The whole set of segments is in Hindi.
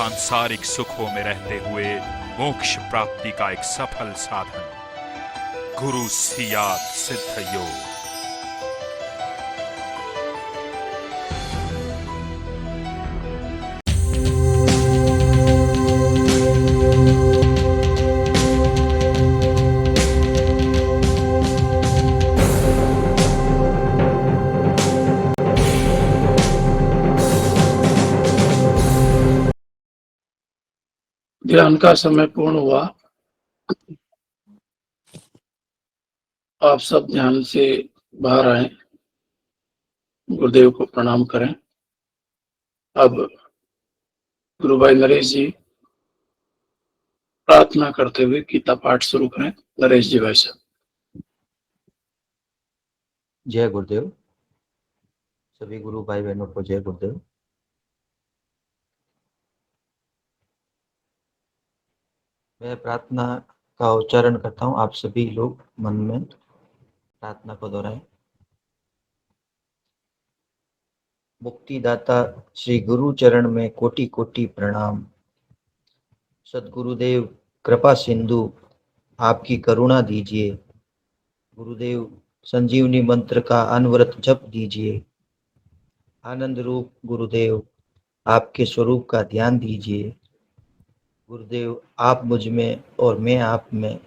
सांसारिक सुखों में रहते हुए मोक्ष प्राप्ति का एक सफल साधन, गुरु सियात सिद्ध योग। ध्यान का समय पूर्ण हुआ। आप सब ध्यान से बाहर आए, गुरुदेव को प्रणाम करें। अब गुरु भाई नरेश जी प्रार्थना करते हुए गीता पाठ शुरू करें। नरेश जी भाई साहब। जय गुरुदेव। सभी गुरु भाई बहनों को जय गुरुदेव। मैं प्रार्थना का उच्चारण करता हूँ, आप सभी लोग मन में प्रार्थना को दोहराएं। मुक्तिदाता श्री गुरु चरण में कोटि कोटि प्रणाम। सद्गुरुदेव कृपा सिंधु आपकी करुणा दीजिए। गुरुदेव संजीवनी मंत्र का अनवरत जप दीजिए। आनंद रूप गुरुदेव आपके स्वरूप का ध्यान दीजिए। गुरुदेव आप मुझ में और मैं आप में,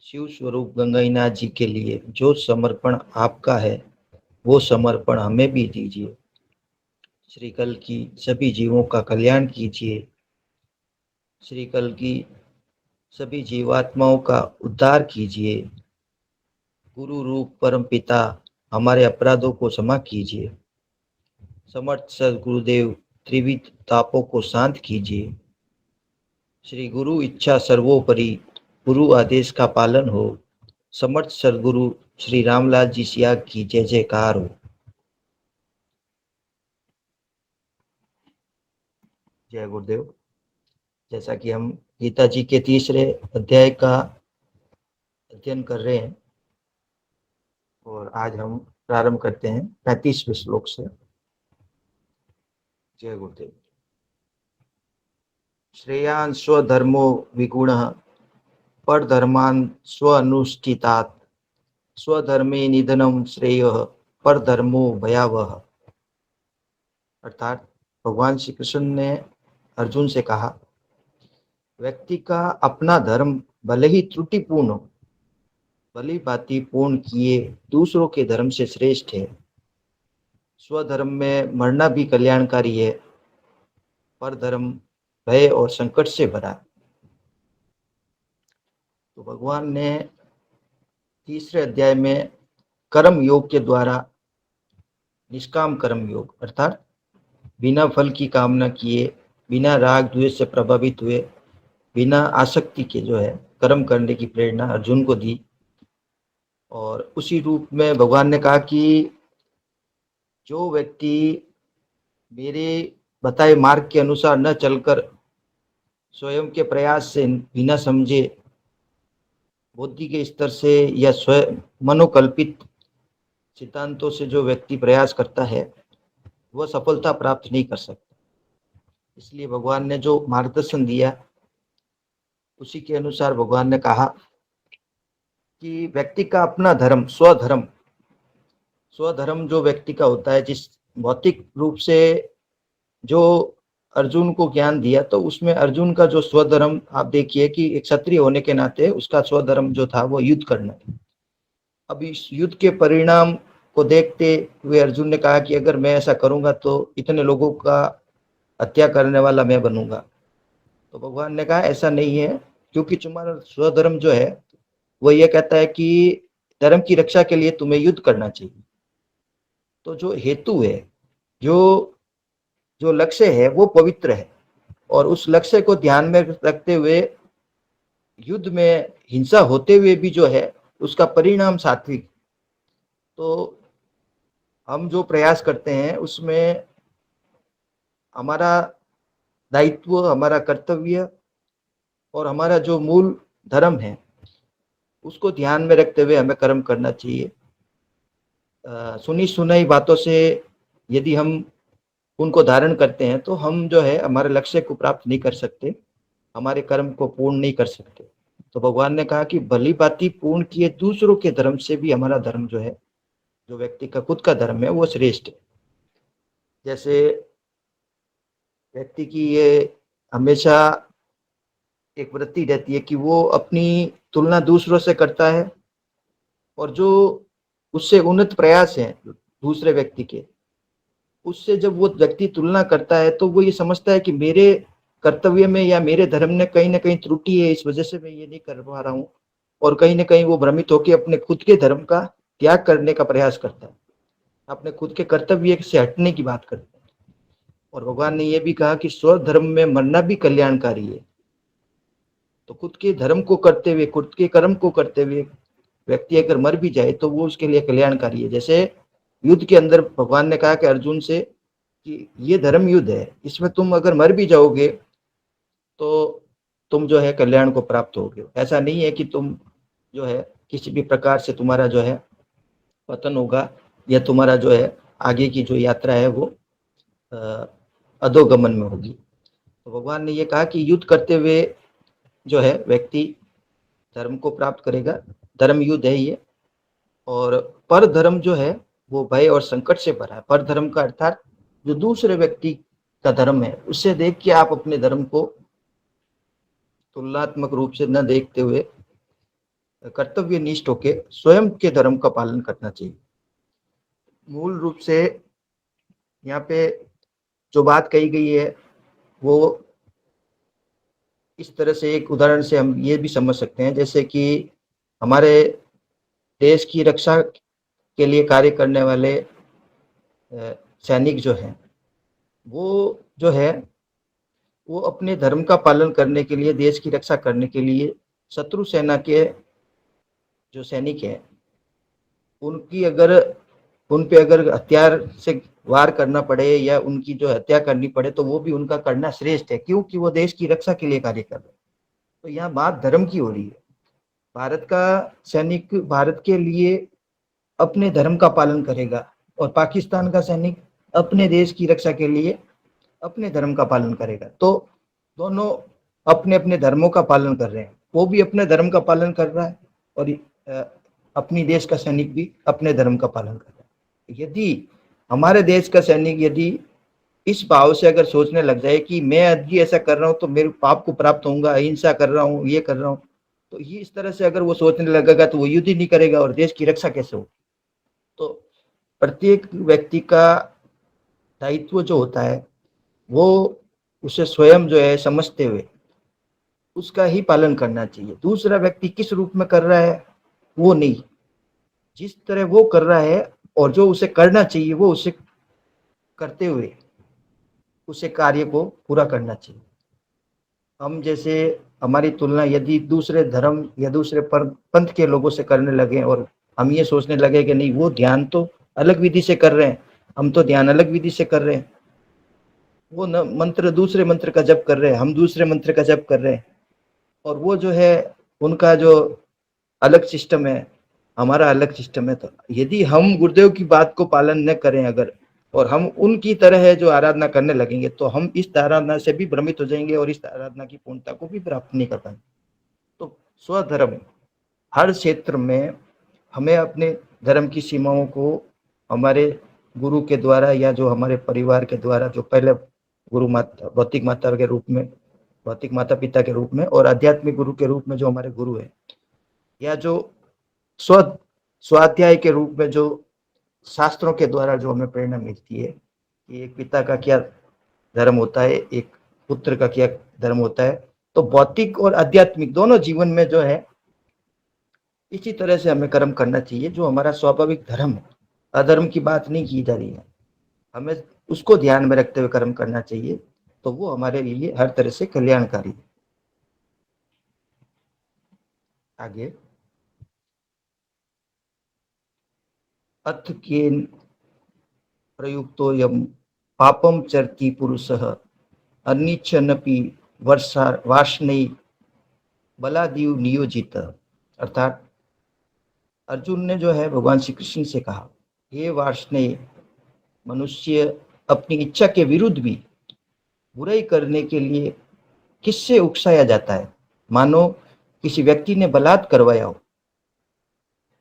शिव स्वरूप गंगाईनाथ जी के लिए जो समर्पण आपका है वो समर्पण हमें भी दीजिए। श्री कल की सभी जीवों का कल्याण कीजिए। श्री कल की सभी जीवात्माओं का उद्धार कीजिए। गुरु रूप परम पिता हमारे अपराधों को क्षमा कीजिए। समर्थ सद्गुरुदेव त्रिविध तापों को शांत कीजिए। श्री गुरु इच्छा सर्वोपरि, गुरु आदेश का पालन हो। समर्थ सद्गुरु श्री रामलाल जी सिया की जय जयकार हो। जय गुरुदेव। जैसा कि हम गीता जी के तीसरे अध्याय का अध्ययन कर रहे हैं और आज हम प्रारंभ करते हैं 35वें श्लोक से। जय गुरुदेव। श्रेयान् स्वधर्मो विगुणः परधर्मान् स्वनुष्ठितात् स्वधर्मे निधनं श्रेयः परधर्मो भयावह। अर्थात भगवान श्री कृष्ण ने अर्जुन से कहा, व्यक्ति का अपना धर्म भले ही त्रुटिपूर्ण हो, भली भांति पूर्ण किए दूसरों के धर्म से श्रेष्ठ है। स्वधर्म में मरना भी कल्याणकारी है, पर धर्म भय और संकट से भरा। तो भगवान ने तीसरे अध्याय में कर्म योग के द्वारा निष्काम कर्म योग अर्थात बिना फल की कामना किए, बिना राग द्वेष से प्रभावित हुए, बिना आसक्ति के जो है कर्म करने की प्रेरणा अर्जुन को दी। और उसी रूप में भगवान ने कहा कि जो व्यक्ति मेरे बताए मार्ग के अनुसार न चलकर स्वयं के प्रयास से बिना समझे बुद्धि के स्तर से या स्वयं मनोकल्पित सिद्धांतों से जो व्यक्ति प्रयास करता है वह सफलता प्राप्त नहीं कर सकता। इसलिए भगवान ने जो मार्गदर्शन दिया उसी के अनुसार भगवान ने कहा कि व्यक्ति का अपना धर्म स्वधर्म, स्वधर्म जो व्यक्ति का होता है, जिस भौतिक रूप से जो अर्जुन को ज्ञान दिया तो उसमें अर्जुन का जो स्वधर्म आप देखिए कि एक क्षत्रिय होने के नाते उसका स्वधर्म जो था वो युद्ध करना। अब इस युद्ध के परिणाम को देखते हुए अर्जुन ने कहा कि अगर मैं ऐसा करूंगा तो इतने लोगों का हत्या करने वाला मैं बनूंगा। तो भगवान ने कहा ऐसा नहीं है, क्योंकि तुम्हारा स्वधर्म जो है वो ये कहता है कि धर्म की रक्षा के लिए तुम्हें युद्ध करना चाहिए। तो जो हेतु है, जो लक्ष्य है वो पवित्र है और उस लक्ष्य को ध्यान में रखते हुए युद्ध में हिंसा होते हुए भी जो है उसका परिणाम सात्विक। तो हम जो प्रयास करते हैं उसमें हमारा दायित्व, हमारा कर्तव्य और हमारा जो मूल धर्म है उसको ध्यान में रखते हुए हमें कर्म करना चाहिए। सुनी सुनाई बातों से यदि हम उनको धारण करते हैं तो हम जो है हमारे लक्ष्य को प्राप्त नहीं कर सकते, हमारे कर्म को पूर्ण नहीं कर सकते। तो भगवान ने कहा कि भली भांति पूर्ण किए दूसरों के धर्म से भी हमारा धर्म जो है, जो व्यक्ति का खुद का धर्म है, वो श्रेष्ठ है। जैसे व्यक्ति की ये हमेशा एक वृत्ति रहती है कि वो अपनी तुलना दूसरों से करता है, और जो उससे उन्नत प्रयास है दूसरे व्यक्ति के, उससे जब वो व्यक्ति तुलना करता है तो वो ये समझता है कि मेरे कर्तव्य में या मेरे धर्म में कहीं ना कहीं त्रुटि है, इस वजह से मैं ये नहीं कर पा रहा हूँ। और कहीं ना कहीं वो भ्रमित होकर अपने खुद के धर्म का त्याग करने का प्रयास करता है, अपने खुद के कर्तव्य से हटने की बात करता है। और भगवान ने ये भी कहा कि स्वधर्म में मरना भी कल्याणकारी है। तो खुद के धर्म को करते हुए, खुद के कर्म को करते हुए व्यक्ति अगर मर भी जाए तो वो उसके लिए कल्याणकारी है। जैसे युद्ध के अंदर भगवान ने कहा कि अर्जुन से कि ये धर्म युद्ध है, इसमें तुम अगर मर भी जाओगे तो तुम जो है कल्याण को प्राप्त होगे। ऐसा नहीं है कि तुम जो है किसी भी प्रकार से तुम्हारा जो है पतन होगा, या तुम्हारा जो है आगे की जो यात्रा है वो अधोगमन में होगी। तो भगवान ने ये कहा कि युद्ध करते हुए जो है व्यक्ति धर्म को प्राप्त करेगा, धर्म युद्ध है ये। और पर धर्म जो है वो भय और संकट से भरा है। पर धर्म का अर्थात जो दूसरे व्यक्ति का धर्म है उससे देख के आप अपने धर्म को तुलनात्मक रूप से न देखते हुए कर्तव्य निष्ठ होके स्वयं के धर्म का पालन करना चाहिए। मूल रूप से यहाँ पे जो बात कही गई है वो इस तरह से, एक उदाहरण से हम ये भी समझ सकते हैं, जैसे कि हमारे देश की रक्षा के लिए कार्य करने वाले सैनिक जो हैं, वो जो है वो अपने धर्म का पालन करने के लिए, देश की रक्षा करने के लिए शत्रु सेना के जो सैनिक हैं उनकी अगर उन पे अगर हथियार से वार करना पड़े या उनकी जो हत्या करनी पड़े तो वो भी उनका करना श्रेष्ठ है, क्योंकि वो देश की रक्षा के लिए कार्य कर रहे हैं। तो यहाँ बात धर्म की हो रही है। भारत का सैनिक भारत के लिए अपने धर्म का पालन करेगा, और पाकिस्तान का सैनिक अपने देश की रक्षा के लिए अपने धर्म का पालन करेगा। तो दोनों अपने अपने धर्मों का पालन कर रहे हैं, वो भी अपने धर्म का पालन कर रहा है और अपनी देश का सैनिक भी अपने धर्म का पालन कर रहा है। यदि हमारे देश का सैनिक यदि इस भाव से अगर सोचने लग जाए कि मैं आज ऐसा कर रहा हूँ तो मेरे पाप को प्राप्त होऊंगा, अहिंसा कर रहा हूँ, ये कर रहा हूँ, तो ये इस तरह से अगर वो सोचने लगेगा तो वो युद्ध ही नहीं करेगा और देश की रक्षा कैसे होगी। तो प्रत्येक व्यक्ति का दायित्व जो होता है वो उसे स्वयं जो है समझते हुए उसका ही पालन करना चाहिए। दूसरा व्यक्ति किस रूप में कर रहा है वो नहीं, जिस तरह वो कर रहा है और जो उसे करना चाहिए वो उसे करते हुए उसे कार्य को पूरा करना चाहिए। हम जैसे हमारी तुलना यदि दूसरे धर्म या दूसरे पंथ के लोगों से करने लगे और हम ये सोचने लगे कि नहीं वो ध्यान तो अलग विधि से कर रहे हैं, हम तो ध्यान अलग विधि से कर रहे हैं, वो न मंत्र दूसरे मंत्र का जप कर रहे हैं, हम दूसरे मंत्र का जप कर रहे हैं, और वो जो है उनका जो अलग सिस्टम है, हमारा अलग सिस्टम है। तो यदि हम गुरुदेव की बात को पालन न करें अगर, और हम उनकी तरह है जो आराधना करने लगेंगे तो हम इस आराधना से भी भ्रमित हो जाएंगे और इस आराधना की पूर्णता को भी प्राप्त नहीं कर पाएंगे। तो स्वधर्म हर क्षेत्र में हमें अपने धर्म की सीमाओं को हमारे गुरु के द्वारा या जो हमारे परिवार के द्वारा, जो पहले गुरु माता भौतिक माता के रूप में, भौतिक माता पिता के रूप में, और आध्यात्मिक गुरु के रूप में जो हमारे गुरु है, या जो स्वाध्याय के रूप में जो शास्त्रों के द्वारा जो हमें प्रेरणा मिलती है कि एक पिता का क्या धर्म होता है, एक पुत्र का क्या धर्म होता है। तो भौतिक और आध्यात्मिक दोनों जीवन में जो है इसी तरह से हमें कर्म करना चाहिए जो हमारा स्वाभाविक धर्म है। अधर्म की बात नहीं की जा रही है, हमें उसको ध्यान में रखते हुए कर्म करना चाहिए, तो वो हमारे लिए हर तरह से कल्याणकारी है। आगे अथ के प्रयुक्तो यम पापम चरति पुरुषः अनिच्छनपि वर्षा वाष्णि बलादीव नियोजित। अर्थात अर्जुन ने जो है भगवान श्री कृष्ण से कहा, हे वाष्णेय, मनुष्य अपनी इच्छा के विरुद्ध भी बुराई करने के लिए किससे उकसाया जाता है? मानो किसी व्यक्ति ने बलात्कार करवाया हो।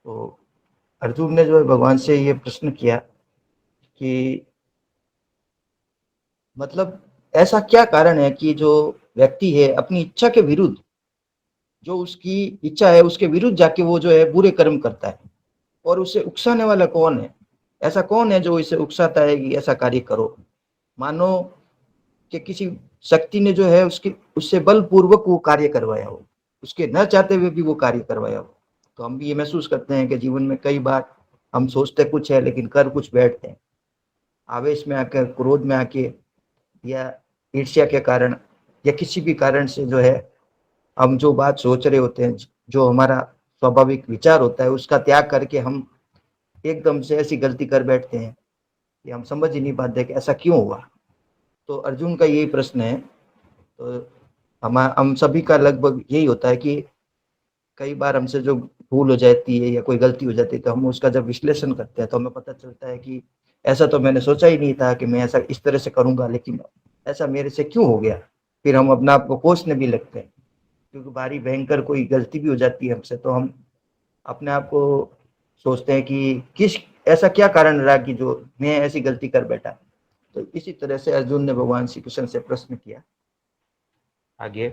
तो अर्जुन ने जो है भगवान से ये प्रश्न किया कि मतलब ऐसा क्या कारण है कि जो व्यक्ति है अपनी इच्छा के विरुद्ध, जो उसकी इच्छा है उसके विरुद्ध जाके वो जो है बुरे कर्म करता है, और उसे उकसाने वाला कौन है? ऐसा कौन है जो इसे उकसाता है कि ऐसा कार्य करो? मानो कि किसी शक्ति ने जो है उससे बलपूर्वक वो कार्य करवाया हो, उसके न चाहते हुए भी वो कार्य करवाया हो। तो हम भी ये महसूस करते हैं कि जीवन में कई बार हम सोचते कुछ है लेकिन कर कुछ बैठते हैं, आवेश में आकर, क्रोध में आके, या ईर्ष्या के कारण, या किसी भी कारण से जो है हम जो बात सोच रहे होते हैं, जो हमारा स्वाभाविक विचार होता है, उसका त्याग करके हम एकदम से ऐसी गलती कर बैठते हैं कि हम समझ ही नहीं पाते कि ऐसा क्यों हुआ। तो अर्जुन का यही प्रश्न है। तो हम सभी का लगभग यही होता है कि कई बार हमसे जो भूल हो जाती है या कोई गलती हो जाती है, तो हम उसका जब विश्लेषण करते हैं तो हमें पता चलता है कि ऐसा तो मैंने सोचा ही नहीं था कि मैं ऐसा इस तरह से करूंगा, लेकिन ऐसा मेरे से क्यों हो गया। फिर हम अपने आप को कोसने भी लगते हैं, क्योंकि भारी भयंकर कोई गलती भी हो जाती है हमसे, तो हम अपने आप को सोचते हैं कि किस ऐसा क्या कारण रहा कि जो मैं ऐसी गलती कर बैठा। तो इसी तरह से अर्जुन ने भगवान श्री कृष्ण से प्रश्न किया। आगे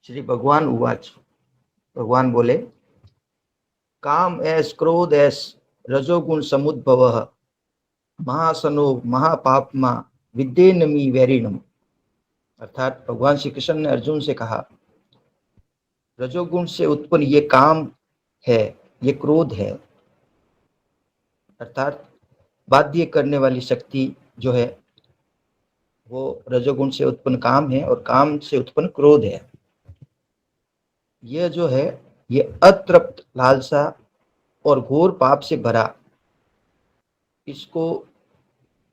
श्री भगवान उवाच, भगवान बोले, काम एस क्रोध एस रजोगुण समुद्भव महासनो महापापमा विद्येनमी वैरिणम। अर्थात भगवान श्री कृष्ण ने अर्जुन से कहा, रजोगुण से उत्पन्न ये काम है, ये क्रोध है, अर्थात बाध्य करने वाली शक्ति जो है वो रजोगुण से उत्पन्न काम है, और काम से उत्पन्न क्रोध है। यह जो है ये अतृप्त लालसा और घोर पाप से भरा, इसको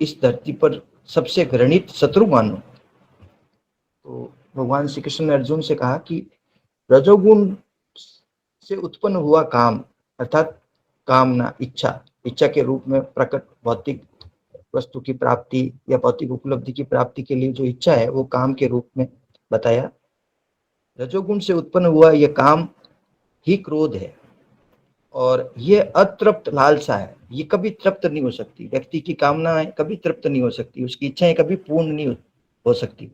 इस धरती पर सबसे घृणित शत्रु मानो। तो भगवान श्री कृष्ण ने अर्जुन से कहा कि रजोगुण से उत्पन्न हुआ काम, अर्थात कामना, इच्छा के रूप में प्रकट भौतिक वस्तु की प्राप्ति या भौतिक उपलब्धि की प्राप्ति के लिए जो इच्छा है वो काम के रूप में बताया। रजोगुण से उत्पन्न हुआ यह काम ही क्रोध है, और ये अतृप्त लालसा है, ये कभी तृप्त नहीं हो सकती। व्यक्ति की कामनाएं कभी तृप्त नहीं हो सकती, उसकी इच्छाएं कभी पूर्ण नहीं हो सकती।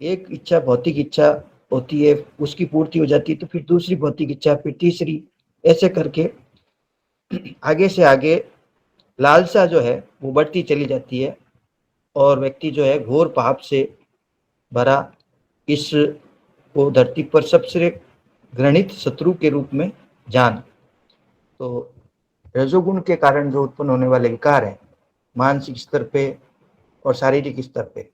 एक इच्छा भौतिक इच्छा होती है, उसकी पूर्ति हो जाती है तो फिर दूसरी भौतिक इच्छा, फिर तीसरी, ऐसे करके आगे से आगे लालसा जो है वो बढ़ती चली जाती है, और व्यक्ति जो है घोर पाप से भरा इस को धरती पर सबसे घृणित शत्रु के रूप में जान। तो रजोगुण के कारण जो उत्पन्न होने वाले विकार हैं, मानसिक स्तर पे और शारीरिक स्तर पे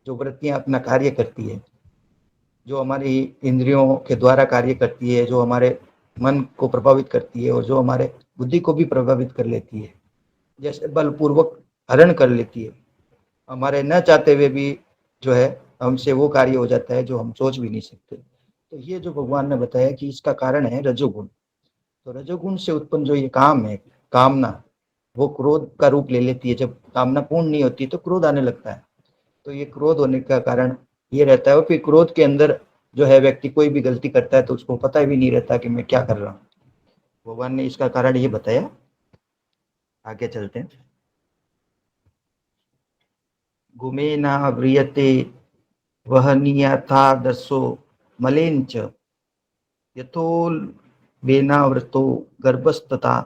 जो वृत्तियां अपना कार्य करती है, जो हमारी इंद्रियों के द्वारा कार्य करती है, जो हमारे मन को प्रभावित करती है और जो हमारे बुद्धि को भी प्रभावित कर लेती है, जैसे बलपूर्वक हरण कर लेती है, हमारे न चाहते हुए भी जो है हमसे वो कार्य हो जाता है जो हम सोच भी नहीं सकते। तो ये जो भगवान ने बताया कि इसका कारण है रजोगुण। तो रजोगुण से उत्पन्न जो ये काम है, कामना, वो क्रोध का रूप ले लेती है। जब कामना पूर्ण नहीं होती तो क्रोध आने लगता है। तो ये क्रोध होने का कारण ये रहता है। और फिर क्रोध के अंदर जो है व्यक्ति कोई भी गलती करता है तो उसको पता भी नहीं रहता कि मैं क्या कर रहा हूँ। भगवान ने इसका कारण ये बताया। आगे चलते हैं। गुमे ना व्रियते वहनीयथा दर्शो मलेंच यथोल वेनावृतो गर्भस्तता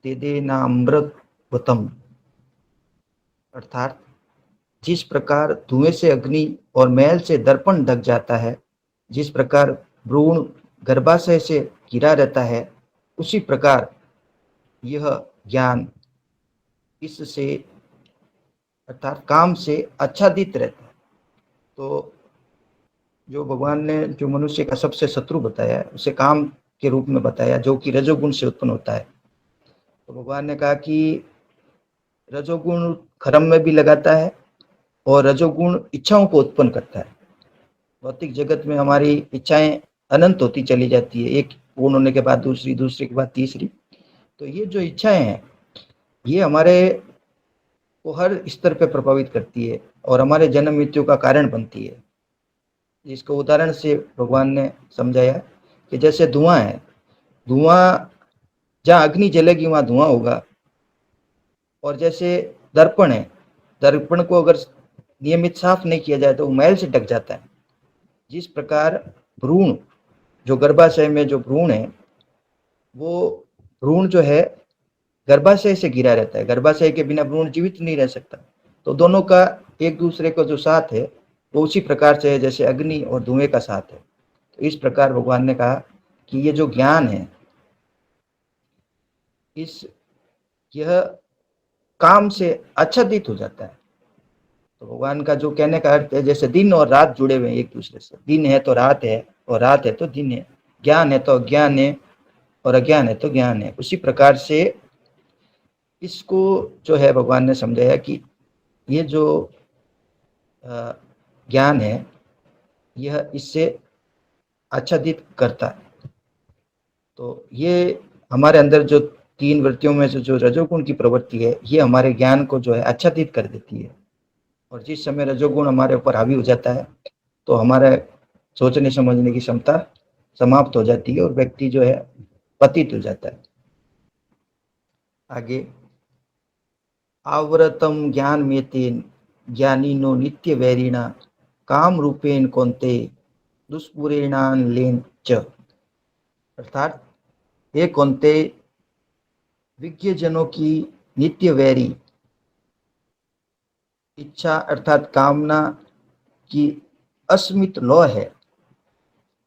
तेदेनामृतवतम। अर्थात जिस प्रकार धुएं से अग्नि और मैल से दर्पण ढक जाता है, जिस प्रकार भ्रूण गर्भाशय से घिरा रहता है, उसी प्रकार यह ज्ञान इससे अर्थात काम से आच्छादित रहता है। तो जो भगवान ने जो मनुष्य का सबसे शत्रु बताया उसे काम के रूप में बताया, जो कि रजोगुण से उत्पन्न होता है। तो भगवान ने कहा कि रजोगुण कर्म में भी लगाता है और रजोगुण इच्छाओं को उत्पन्न करता है। भौतिक जगत में हमारी इच्छाएं अनंत होती चली जाती है, एक पूर्ण होने के बाद दूसरी, दूसरे के बाद तीसरी। तो ये जो इच्छाएं हैं ये हमारे को हर स्तर पे प्रभावित करती है और हमारे जन्म मृत्यु का कारण बनती है। इसको उदाहरण से भगवान ने समझाया कि जैसे धुआं है, धुआं जहाँ अग्नि जलेगी वहाँ धुआं होगा। और जैसे दर्पण है, दर्पण को अगर नियमित साफ नहीं किया जाए तो वो मैल से ढक जाता है। जिस प्रकार भ्रूण, जो गर्भाशय में जो भ्रूण है, वो भ्रूण जो है गर्भाशय से घिरा रहता है, गर्भाशय के बिना भ्रूण जीवित नहीं रह सकता। तो दोनों का एक दूसरे का जो साथ है वो उसी प्रकार से है जैसे अग्नि और धुएं का साथ है। तो इस प्रकार भगवान ने कहा कि ये जो ज्ञान है, यह काम से आच्छादित हो जाता है। तो भगवान का जो कहने का अर्थ है, जैसे दिन और रात जुड़े हुए हैं एक दूसरे से, दिन है तो रात है और रात है तो दिन है, ज्ञान है तो अज्ञान है और अज्ञान है तो ज्ञान है। उसी प्रकार से इसको जो है भगवान ने समझाया कि ये जो ज्ञान है यह इससे आच्छादित करता है। तो ये हमारे अंदर जो तीन वृत्तियों में से जो रजोगुण की प्रवृत्ति है, ये हमारे ज्ञान को जो है आच्छादित कर देती है। और जिस समय रजोगुण हमारे ऊपर हावी हो जाता है तो हमारे सोचने समझने की क्षमता समाप्त हो जाती है और व्यक्ति जो है पतित हो जाता है। आगे, आवरतम ज्ञान मेतेन ज्ञानीनो नित्य वैरिणा काम रूपेण कौन्ते दुष्पुरेणान लेन च। अर्थात हे कौन्ते, विज्ञजनों की नित्य वैरी इच्छा अर्थात कामना की अस्मित लौ है,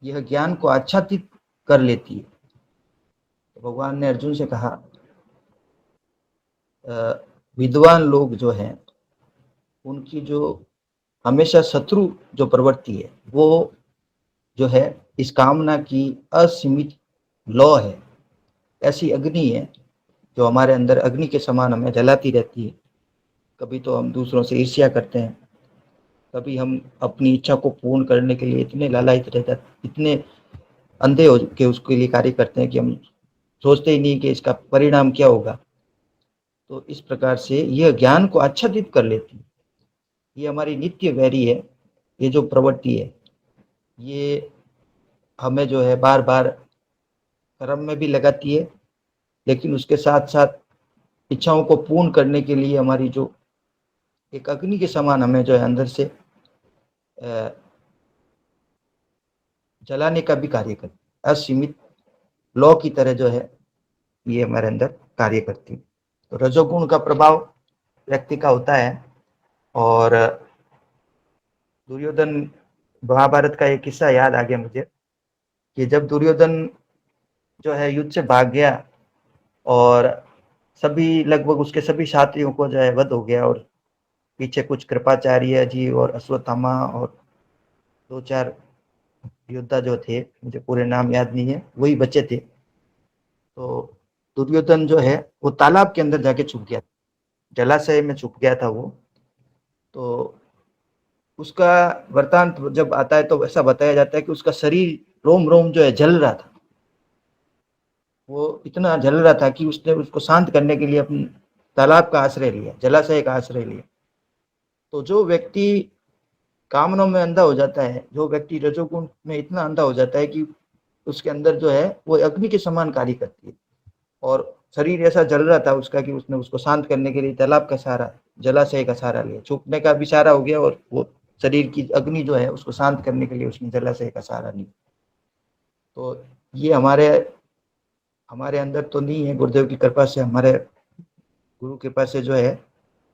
यह ज्ञान को आच्छादित कर लेती है। तो भगवान ने अर्जुन से कहा, विद्वान लोग जो हैं उनकी जो हमेशा शत्रु जो प्रवृत्ति है वो जो है इस कामना की असीमित लौ है। ऐसी अग्नि है जो हमारे अंदर अग्नि के समान हमें जलाती रहती है। कभी तो हम दूसरों से ईर्ष्या करते हैं, कभी हम अपनी इच्छा को पूर्ण करने के लिए इतने लालायित रहते, इतने अंधे हो के उसके लिए कार्य करते हैं कि हम सोचते ही नहीं कि इसका परिणाम क्या होगा। तो इस प्रकार से यह ज्ञान को आच्छादित कर लेती है। ये हमारी नित्य वैरी है। ये जो प्रवृत्ति है ये हमें जो है बार बार कर्म में भी लगाती है, लेकिन उसके साथ साथ इच्छाओं को पूर्ण करने के लिए हमारी जो एक अग्नि के समान हमें जो है अंदर से जलाने का भी कार्य करती है। असीमित लौ की तरह जो है ये हमारे अंदर कार्य करती है। तो रजोगुण का प्रभाव व्यक्ति का होता है। और दुर्योधन, महाभारत का एक किस्सा याद आ गया मुझे कि जब दुर्योधन जो है युद्ध से भाग गया और सभी लगभग उसके सभी साथियों को जो है वध हो गया और पीछे कुछ कृपाचार्य जी और अश्वत्थामा और दो चार योद्धा जो थे, मुझे पूरे नाम याद नहीं है, वही बचे थे। तो दुर्योधन जो है वो तालाब के अंदर जाके छुप गया, जलाशय में छुप गया था वो। तो उसका वृतांत जब आता है तो ऐसा बताया जाता है कि उसका शरीर रोम रोम जो है जल रहा था। वो इतना जल रहा था कि उसने उसको शांत करने के लिए अपने तालाब का आश्रय लिया, जलाशय का आश्रय लिया। तो जो व्यक्ति कामनाओं में अंधा हो जाता है, जो व्यक्ति रजोगुण में इतना अंधा हो जाता है कि उसके अंदर जो है वो अग्नि के समान कार्य करती है और शरीर ऐसा जल रहा था उसका कि उसने उसको शांत करने के लिए तालाब का सहारा, जलाशय का सहारा लिया। छुपने का भी सहारा हो गया और वो शरीर की अग्नि जो है उसको शांत करने के लिए उसने जलाशय का सहारा लिया। तो ये हमारे अंदर तो नहीं है, गुरुदेव की कृपा से, हमारे गुरु की कृपा से जो है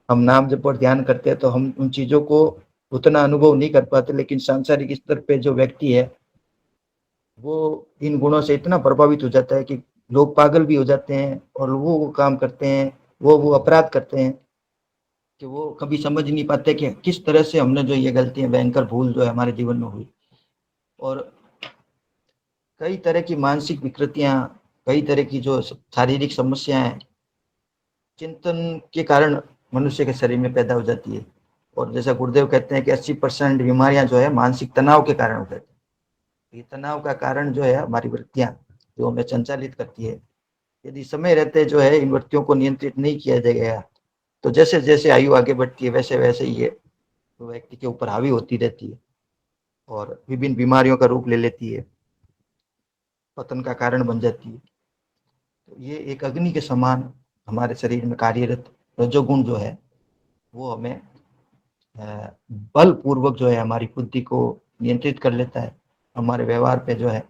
हम नाम जब और ध्यान करते हैं तो हम उन चीज़ों को उतना अनुभव नहीं कर पाते। लेकिन सांसारिक स्तर पे जो व्यक्ति है वो इन गुणों से इतना प्रभावित हो जाता है कि लोग पागल भी हो जाते हैं और वो काम करते हैं, वो अपराध करते हैं कि वो कभी समझ नहीं पाते कि किस तरह से हमने जो ये गलतियां, भयंकर भूल जो है हमारे जीवन में हुई। और कई तरह की मानसिक विकृतियां, कई तरह की जो शारीरिक समस्याएं चिंतन के कारण मनुष्य के शरीर में पैदा हो जाती है। और जैसा गुरुदेव कहते हैं कि 80% बीमारियां जो है मानसिक तनाव के कारण हो जाती है। ये तनाव का कारण जो है हमारी वृत्तियां जो हमें संचालित करती है यदि समय रहते जो है इन वृत्तियों को नियंत्रित नहीं किया गया तो जैसे जैसे आयु आगे बढ़ती है वैसे वैसे ही ये व्यक्ति के ऊपर हावी होती रहती है और विभिन्न बीमारियों का रूप ले लेती है, पतन का कारण बन जाती है। तो ये एक अग्नि के समान हमारे शरीर में कार्यरत रजोगुण जो है वो हमें बलपूर्वक जो है हमारी बुद्धि को नियंत्रित कर लेता है, हमारे व्यवहार पे जो है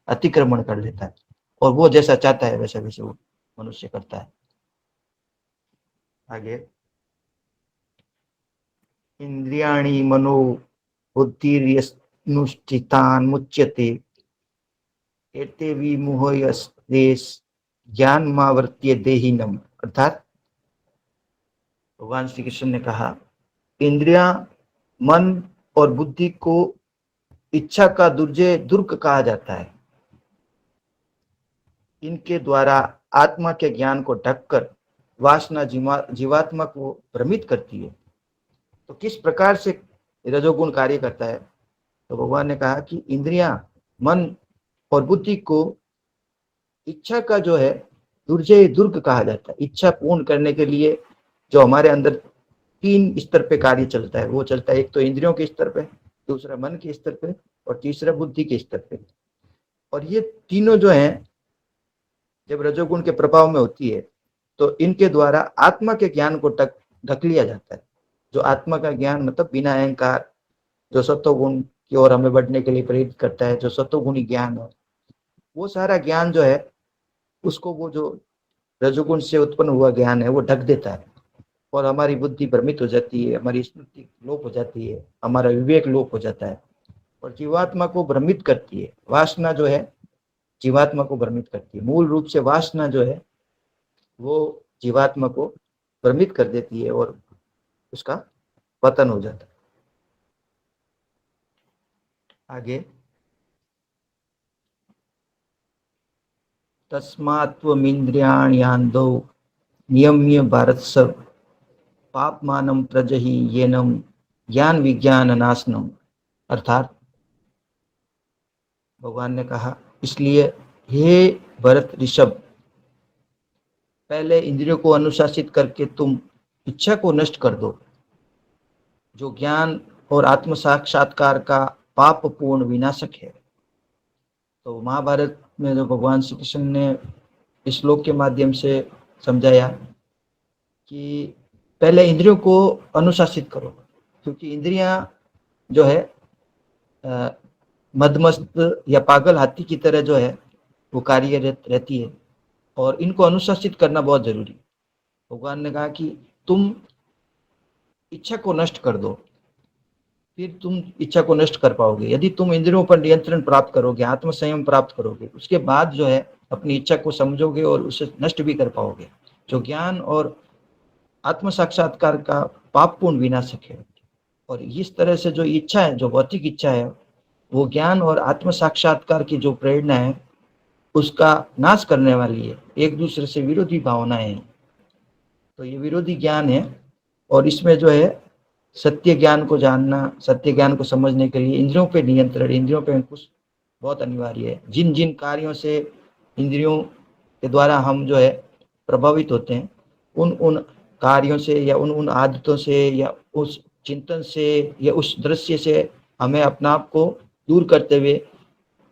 अतिक्रमण कर लेता है और वो जैसा चाहता है वैसा वैसे वो मनुष्य करता है। आगे, इंद्रियाणि मनो बुद्धिर्यनुष्ठितान् मुच्यते एते विमोहयस्तेष ज्ञानमावर्त्य देहिनम्। अर्थात भगवान श्री कृष्ण ने कहा, इंद्रियां, मन और बुद्धि को इच्छा का दुर्ग कहा जाता है। इनके द्वारा आत्मा के ज्ञान को ढककर वासना जीवात्मा को भ्रमित करती है। तो किस प्रकार से रजोगुण कार्य करता है? तो भगवान ने कहा कि इंद्रियां, मन और बुद्धि को इच्छा का जो है दुर्ग कहा जाता है। इच्छा पूर्ण करने के लिए जो हमारे अंदर 3 स्तर पे कार्य चलता है, वो चलता है, एक तो इंद्रियों के स्तर पे, दूसरा मन के स्तर पे और तीसरा बुद्धि के स्तर पे। और ये तीनों जो हैं जब रजोगुण के प्रभाव में होती है तो इनके द्वारा आत्मा के ज्ञान को ढक लिया जाता है। जो आत्मा का ज्ञान मतलब बिना अहंकार, जो सत्वगुण की ओर हमें बढ़ने के लिए प्रेरित करता है, जो सत्वगुणी ज्ञान है, वो सारा ज्ञान जो है उसको वो जो रजोगुण से उत्पन्न हुआ ज्ञान है वो ढक देता है और हमारी बुद्धि भ्रमित हो जाती है, हमारी स्मृति लोप हो जाती है, हमारा विवेक लोप हो जाता है और जीवात्मा को भ्रमित करती है। वासना जो है जीवात्मा को भ्रमित करती है। मूल रूप से वासना जो है वो जीवात्मा को भ्रमित कर देती है और उसका पतन हो जाता है। आगे, तस्मात्त्वमिन्द्रियाण्यान्दौ नियम्य भारतसव पापमानं प्रजहि येनम ज्ञान विज्ञान नाशनम। अर्थात भगवान ने कहा, इसलिए हे भरत ऋषभ, पहले इंद्रियों को अनुशासित करके तुम इच्छा को नष्ट कर दो, जो ज्ञान और आत्म साक्षात्कार का पाप पूर्ण विनाशक है। तो महाभारत में जो भगवान श्री कृष्ण ने इस श्लोक के माध्यम से समझाया कि पहले इंद्रियों को अनुशासित करो, क्योंकि इंद्रियां जो है मदमस्त या पागल हाथी की तरह जो है वो कार्यरत रहती है और इनको अनुशासित करना बहुत जरूरी है। भगवान ने कहा कि तुम इच्छा को नष्ट कर दो, फिर तुम इच्छा को नष्ट कर पाओगे। यदि तुम इंद्रियों पर नियंत्रण प्राप्त करोगे, आत्म संयम प्राप्त करोगे, उसके बाद जो है अपनी इच्छा को समझोगे और उसे नष्ट भी कर पाओगे। जो ज्ञान और आत्म साक्षात्कार का पापपूर्ण विनाशक है। और इस तरह से जो इच्छा है, जो भौतिक इच्छा है, वो ज्ञान और आत्म साक्षात्कार की जो प्रेरणा है उसका नाश करने वाली है। एक दूसरे से विरोधी भावनाएं हैं। तो ये विरोधी ज्ञान है और इसमें जो है सत्य ज्ञान को जानना, सत्य ज्ञान को समझने के लिए इंद्रियों पे नियंत्रण, इंद्रियों पे अंकुश बहुत अनिवार्य है। जिन जिन कार्यों से इंद्रियों के द्वारा हम जो है प्रभावित होते हैं, उन उन कार्यों से या उन उन आदतों से या उस चिंतन से या उस दृश्य से हमें अपना आप को दूर करते हुए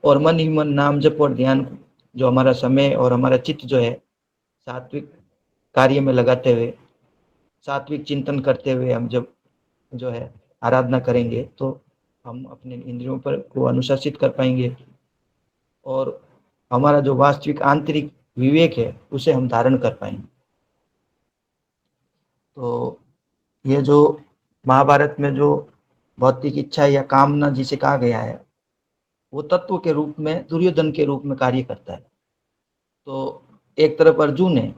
और मन ही मन नाम जप और ध्यान, जो हमारा समय और हमारा चित्त जो है सात्विक कार्य में लगाते हुए, सात्विक चिंतन करते हुए हम जब जो है आराधना करेंगे तो हम अपने इंद्रियों पर को अनुशासित कर पाएंगे और हमारा जो वास्तविक आंतरिक विवेक है उसे हम धारण कर पाएंगे। तो ये जो महाभारत में जो भौतिक इच्छा या कामना जिसे कहा गया है वो तत्व के रूप में, दुर्योधन के रूप में कार्य करता है। तो एक तरफ अर्जुन है,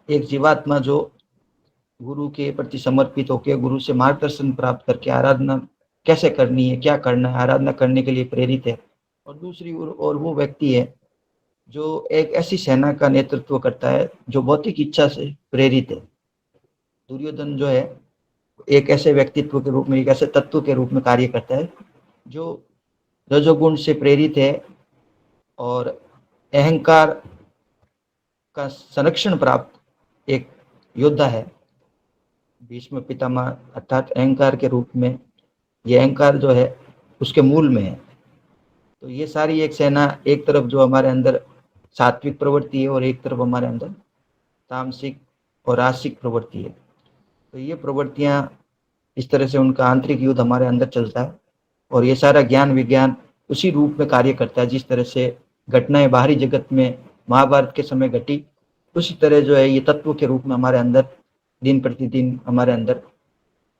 एक जीवात्मा जो गुरु के प्रति समर्पित होकर गुरु से मार्गदर्शन प्राप्त करके आराधना कैसे करनी है, क्या करना है, आराधना करने के लिए प्रेरित है। और दूसरी ओर वो व्यक्ति है जो एक ऐसी सेना का नेतृत्व करता है जो भौतिक इच्छा से प्रेरित है। दुर्योधन जो है एक ऐसे व्यक्तित्व के रूप में, एक ऐसे तत्व के रूप में कार्य करता है जो रजोगुण से प्रेरित है और अहंकार का संरक्षण प्राप्त एक योद्धा है। भीष्म पितामह अर्थात अहंकार के रूप में, ये अहंकार जो है उसके मूल में है। तो ये सारी एक सेना, एक तरफ जो हमारे अंदर सात्विक प्रवृत्ति है और एक तरफ हमारे अंदर तामसिक और रासिक प्रवृत्ति है। तो ये प्रवृत्तियां, इस तरह से उनका आंतरिक युद्ध हमारे अंदर चलता है और ये सारा ज्ञान विज्ञान उसी रूप में कार्य करता है। जिस तरह से घटनाएं बाहरी जगत में महाभारत के समय घटी, उसी तरह जो है ये तत्व के रूप में हमारे अंदर दिन प्रतिदिन हमारे अंदर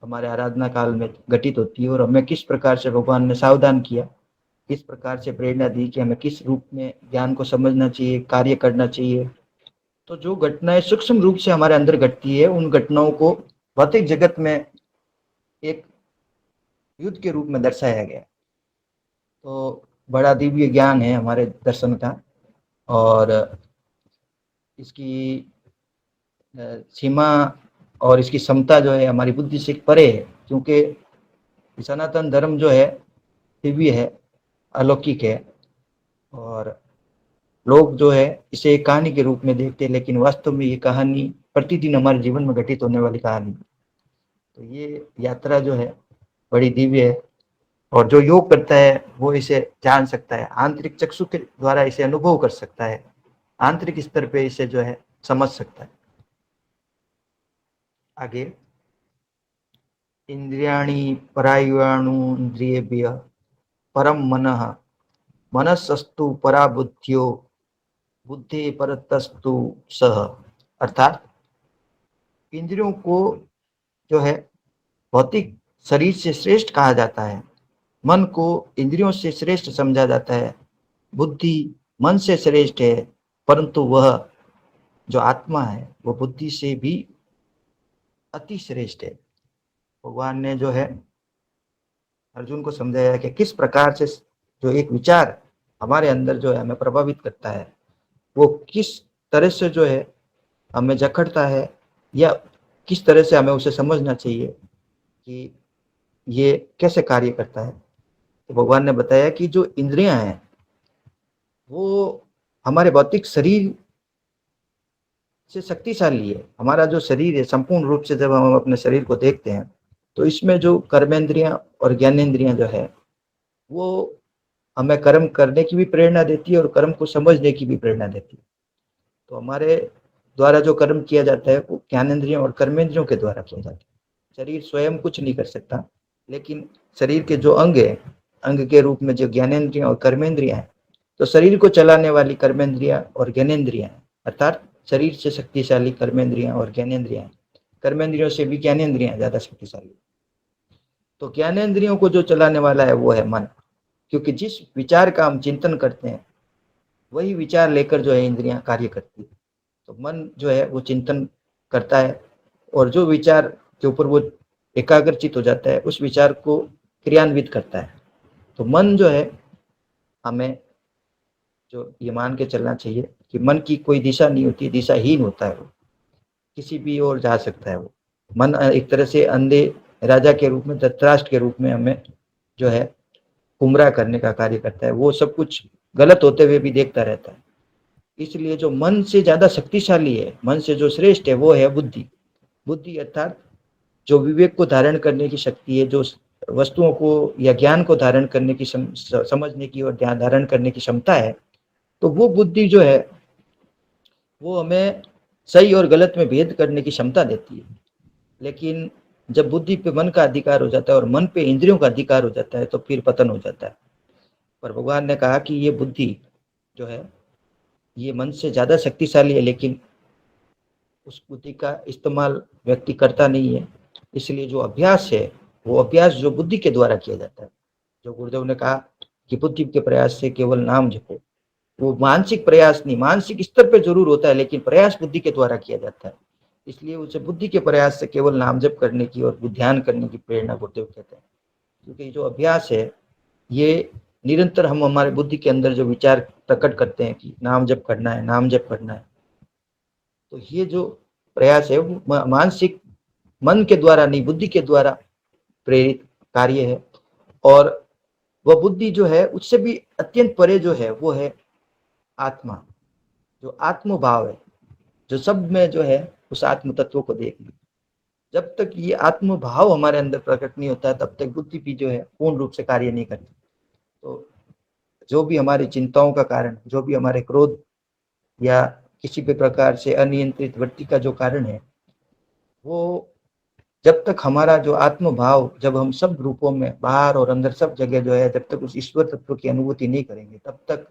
हमारे आराधना काल में घटित होती है। और हमें किस प्रकार से भगवान ने सावधान किया, किस प्रकार से प्रेरणा दी कि हमें किस रूप में ज्ञान को समझना चाहिए, कार्य करना चाहिए। तो जो घटनाएं सूक्ष्म रूप से हमारे अंदर घटती है, उन घटनाओं को भौतिक जगत में एक युद्ध के रूप में दर्शाया गया। तो बड़ा दिव्य ज्ञान है हमारे दर्शन का, और इसकी सीमा और इसकी क्षमता जो है हमारी बुद्धि से परे है, क्योंकि सनातन धर्म जो है दिव्य है, अलौकिक है। और लोग जो है इसे एक कहानी के रूप में देखते हैं, लेकिन वास्तव में ये कहानी प्रतिदिन हमारे जीवन में घटित होने वाली कहानी। तो ये यात्रा जो है बड़ी दिव्य है, और जो योग करता है वो इसे जान सकता है, आंतरिक चक्षु के द्वारा इसे अनुभव कर सकता है, आंतरिक स्तर पे इसे जो है समझ सकता है। आगे, इंद्रियाणि परायुवाणुन्द्रियेभ्यः परम मनः मनसस्तु परा बुद्धियो बुद्धि परतस्तु सह। अर्थात इंद्रियों को जो है भौतिक शरीर से श्रेष्ठ कहा जाता है, मन को इंद्रियों से श्रेष्ठ समझा जाता है, बुद्धि मन से श्रेष्ठ है, परंतु वह जो आत्मा है वो बुद्धि से भी अति श्रेष्ठ है। भगवान ने जो है अर्जुन को समझाया कि किस प्रकार से जो एक विचार हमारे अंदर जो है हमें प्रभावित करता है, वो किस तरह से जो है हमें जकड़ता है, या किस तरह से हमें उसे समझना चाहिए कि ये कैसे कार्य करता है। तो भगवान ने बताया कि जो इंद्रियां हैं वो हमारे भौतिक शरीर से शक्तिशाली है। हमारा जो शरीर है, संपूर्ण रूप से जब हम अपने शरीर को देखते हैं तो इसमें जो कर्मेंद्रियां और ज्ञानेंद्रियां जो है वो हमें कर्म करने की भी प्रेरणा देती है और कर्म को समझने की भी प्रेरणा देती है। तो हमारे द्वारा जो कर्म किया जाता है वो ज्ञानेंद्रियों और कर्मेंद्रियों के द्वारा किया जाता है। शरीर स्वयं कुछ नहीं कर सकता, लेकिन शरीर के जो अंग है, अंग के रूप में जो ज्ञानेंद्रियां और कर्मेंद्रियां हैं, तो शरीर को चलाने वाली कर्मेंद्रियां और ज्ञानेंद्रियां हैं। अर्थात शरीर से शक्तिशाली कर्मेंद्रियां और ज्ञानेंद्रियां, कर्मेंद्रियों से भी ज्ञानेंद्रियां ज्यादा शक्तिशाली। तो ज्ञानेंद्रियों को जो चलाने वाला है वो है मन, क्योंकि जिस विचार का हम चिंतन करते हैं वही विचार लेकर जो है इंद्रियां कार्य करती है। तो मन जो है वो चिंतन करता है, और जो विचार के ऊपर वो एकाग्रचित हो जाता है उस विचार को क्रियान्वित करता है। तो मन जो है, हमें जो ये मान के चलना चाहिए कि मन की कोई दिशा नहीं होती, दिशाहीन होता है, वो किसी भी ओर जा सकता है। वो मन एक तरह से अंधे राजा के रूप में, धृतराष्ट्र के रूप में हमें जो है गुमराह करने का कार्य करता है। वो सब कुछ गलत होते हुए भी देखता रहता है। इसलिए जो मन से ज्यादा शक्तिशाली है, मन से जो श्रेष्ठ है, वो है बुद्धि। बुद्धि अर्थात जो विवेक को धारण करने की शक्ति है, जो वस्तुओं को या ज्ञान को धारण करने की समझने की और ध्यान धारण करने की क्षमता है, तो वो बुद्धि जो है वो हमें सही और गलत में भेद करने की क्षमता देती है। लेकिन जब बुद्धि पे मन का अधिकार हो जाता है और मन पे इंद्रियों का अधिकार हो जाता है तो फिर पतन हो जाता है। पर भगवान ने कहा कि ये बुद्धि जो है ये मन से ज्यादा शक्तिशाली है, लेकिन उस बुद्धि का इस्तेमाल व्यक्ति करता नहीं है। इसलिए जो अभ्यास है वो अभ्यास जो बुद्धि के द्वारा किया जाता है। जो गुरुदेव ने कहा कि बुद्धि के प्रयास से केवल नाम जपो, वो मानसिक प्रयास नहीं, मानसिक स्तर पे जरूर होता है, लेकिन प्रयास बुद्धि के द्वारा किया जाता है। इसलिए उसे बुद्धि के प्रयास से केवल नाम जप करने की और ध्यान करने की प्रेरणा गुरुदेव कहते हैं। क्योंकि जो अभ्यास है ये निरंतर हम हमारे बुद्धि के अंदर जो विचार प्रकट करते हैं कि नाम जप करना है, नाम जप करना है, तो ये जो प्रयास है वो मानसिक मन के द्वारा नहीं, बुद्धि के द्वारा प्रेरित कार्य है। और वह बुद्धि जो है उससे भी अत्यंत परे जो है वो है आत्मा, जो आत्मभाव है। जो सब में जो है उस आत्म तत्व को देख ली। जब तक ये आत्म भाव हमारे अंदर प्रकट नहीं होता है तब तक बुद्धि भी जो है पूर्ण रूप से कार्य नहीं करती। तो जो भी हमारी चिंताओं का कारण, जो भी हमारे क्रोध या किसी भी प्रकार से अनियंत्रित वृत्ति का जो कारण है, वो जब तक हमारा जो आत्म भाव, जब हम सब रूपों में बाहर और अंदर सब जगह जो है, जब तक उस ईश्वर तत्व की अनुभूति नहीं करेंगे तब तक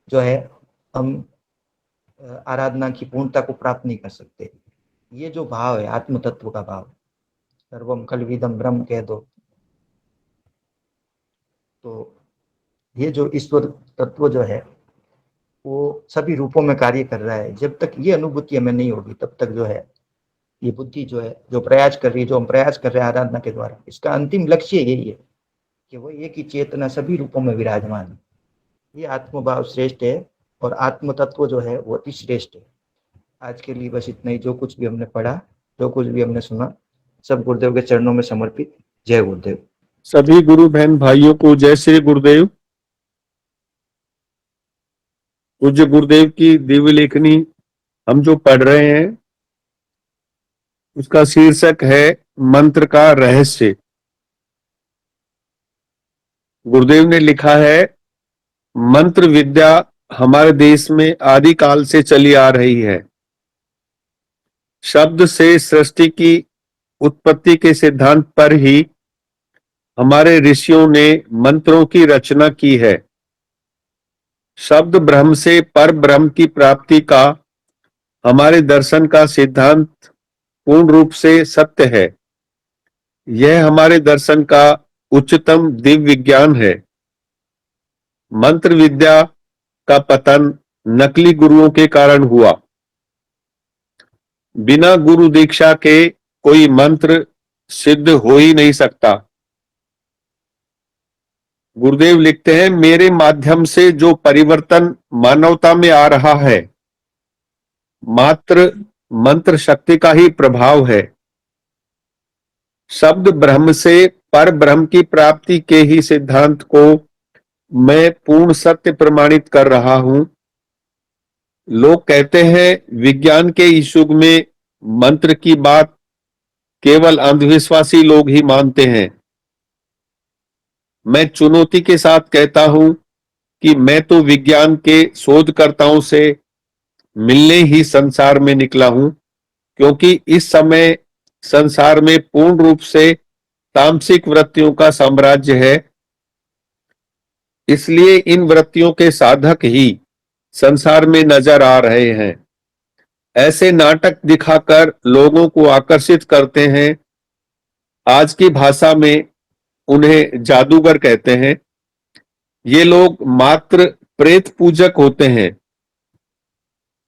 जो है हम आराधना की पूर्णता को प्राप्त नहीं कर सकते। ये जो भाव है आत्म तत्व का भाव, सर्वम खलविदम ब्रह्म कह दो, तो ये जो ईश्वर तत्व जो है वो सभी रूपों में कार्य कर रहा है। जब तक ये अनुभूति हमें नहीं होगी तब तक जो है ये बुद्धि जो है, जो प्रयास कर रही है, जो हम प्रयास कर रहे हैं आराधना के द्वारा, इसका अंतिम लक्ष्य यही है कि वो एक ही चेतना सभी रूपों में विराजमान है। ये आत्मभाव श्रेष्ठ है और आत्म तत्व जो है वो अति श्रेष्ठ है। आज के लिए बस इतना ही। जो कुछ भी हमने पढ़ा, जो कुछ भी हमने सुना, सब गुरुदेव के चरणों में समर्पित। जय गुरुदेव। सभी गुरु बहन भाइयों को जय श्री गुरुदेव। पूज्य गुरुदेव की दिव्य लेखनी हम जो पढ़ रहे हैं उसका शीर्षक है मंत्र का रहस्य। गुरुदेव ने लिखा है, मंत्र विद्या हमारे देश में आदिकाल से चली आ रही है। शब्द से सृष्टि की उत्पत्ति के सिद्धांत पर ही हमारे ऋषियों ने मंत्रों की रचना की है। शब्द ब्रह्म से पर ब्रह्म की प्राप्ति का हमारे दर्शन का सिद्धांत पूर्ण रूप से सत्य है। यह हमारे दर्शन का उच्चतम दिव्य विज्ञान है। मंत्र विद्या का पतन नकली गुरुओं के कारण हुआ। बिना गुरु दीक्षा के कोई मंत्र सिद्ध हो ही नहीं सकता। गुरुदेव लिखते हैं, मेरे माध्यम से जो परिवर्तन मानवता में आ रहा है मात्र मंत्र शक्ति का ही प्रभाव है। शब्द ब्रह्म से पर ब्रह्म की प्राप्ति के ही सिद्धांत को मैं पूर्ण सत्य प्रमाणित कर रहा हूं। लोग कहते हैं विज्ञान के इस युग में मंत्र की बात केवल अंधविश्वासी लोग ही मानते हैं। मैं चुनौती के साथ कहता हूं कि मैं तो विज्ञान के शोधकर्ताओं से मिलने ही संसार में निकला हूं, क्योंकि इस समय संसार में पूर्ण रूप से तामसिक वृत्तियों का साम्राज्य है। इसलिए इन वृत्तियों के साधक ही संसार में नजर आ रहे हैं। ऐसे नाटक दिखाकर लोगों को आकर्षित करते हैं। आज की भाषा में उन्हें जादूगर कहते हैं। ये लोग मात्र प्रेत पूजक होते हैं।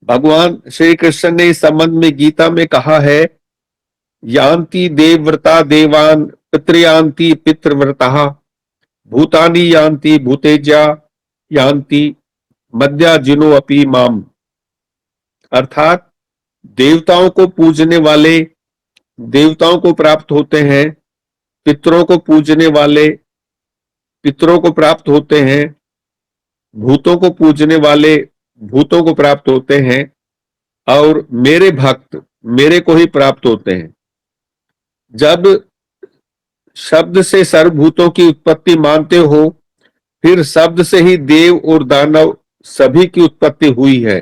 भगवान श्री कृष्ण ने इस संबंध में गीता में कहा है, यान्ति देवव्रता देवान पितृयान्ति पितृव्रता भूतानि यान्ति भूतेज्या यान्ति मध्या जिनो अपि माम। अर्थात देवताओं को पूजने वाले देवताओं को प्राप्त होते हैं, पितरों को पूजने वाले पितरों को प्राप्त होते हैं, भूतों को पूजने वाले भूतों को प्राप्त होते हैं और मेरे भक्त मेरे को ही प्राप्त होते हैं। जब शब्द से सर्वभूतों की उत्पत्ति मानते हो, फिर शब्द से ही देव और दानव सभी की उत्पत्ति हुई है।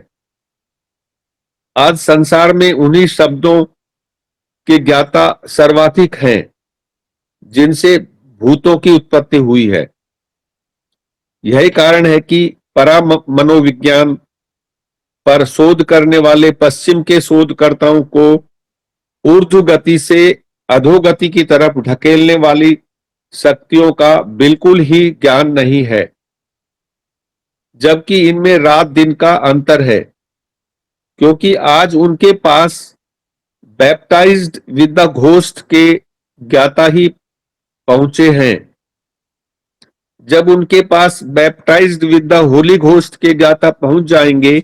आज संसार में उन्हीं शब्दों के ज्ञाता सर्वाधिक हैं जिनसे भूतों की उत्पत्ति हुई है। यही कारण है कि परा मनोविज्ञान पर शोध करने वाले पश्चिम के शोधकर्ताओं को ऊर्ध्व गति से अधोगति की तरफ ढकेलने वाली शक्तियों का बिल्कुल ही ज्ञान नहीं है, जबकि इनमें रात दिन का अंतर है, क्योंकि आज उनके पास बैप्टाइज्ड विद द घोस्ट के ज्ञाता ही पहुंचे हैं। जब उनके पास baptised with the Holy Ghost के ज्ञाता पहुंच जाएंगे,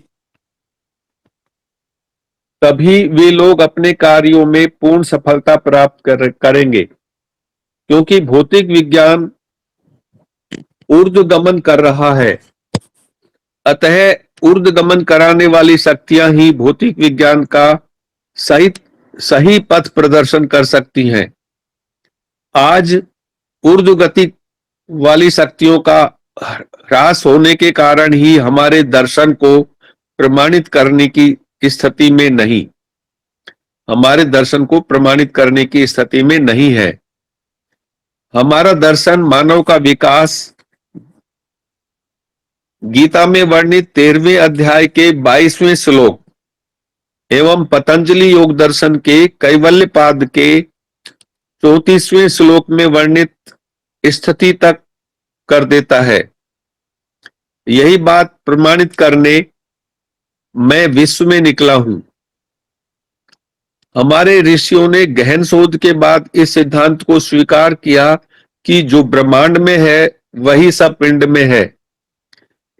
तभी वे लोग अपने कार्यों में पूर्ण सफलता प्राप्त करेंगे, क्योंकि भौतिक विज्ञान ऊर्ध्वगमन कर रहा है। अतः ऊर्ध्वगमन कराने वाली शक्तियां ही भौतिक विज्ञान का सही सही पथ प्रदर्शन कर सकती हैं। आज ऊर्ध्व गति वाली शक्तियों का ह्रास होने के कारण ही हमारे दर्शन को प्रमाणित करने की स्थिति में नहीं हमारे दर्शन को प्रमाणित करने की स्थिति में नहीं है। हमारा दर्शन मानव का विकास गीता में वर्णित 13वें अध्याय के 22वें श्लोक एवं पतंजलि योग दर्शन के कैवल्य पाद के 34वें श्लोक में वर्णित स्थिति तक कर देता है। यही बात प्रमाणित करने मैं विश्व में निकला हूं। हमारे ऋषियों ने गहन शोध के बाद इस सिद्धांत को स्वीकार किया कि जो ब्रह्मांड में है वही सब पिंड में है।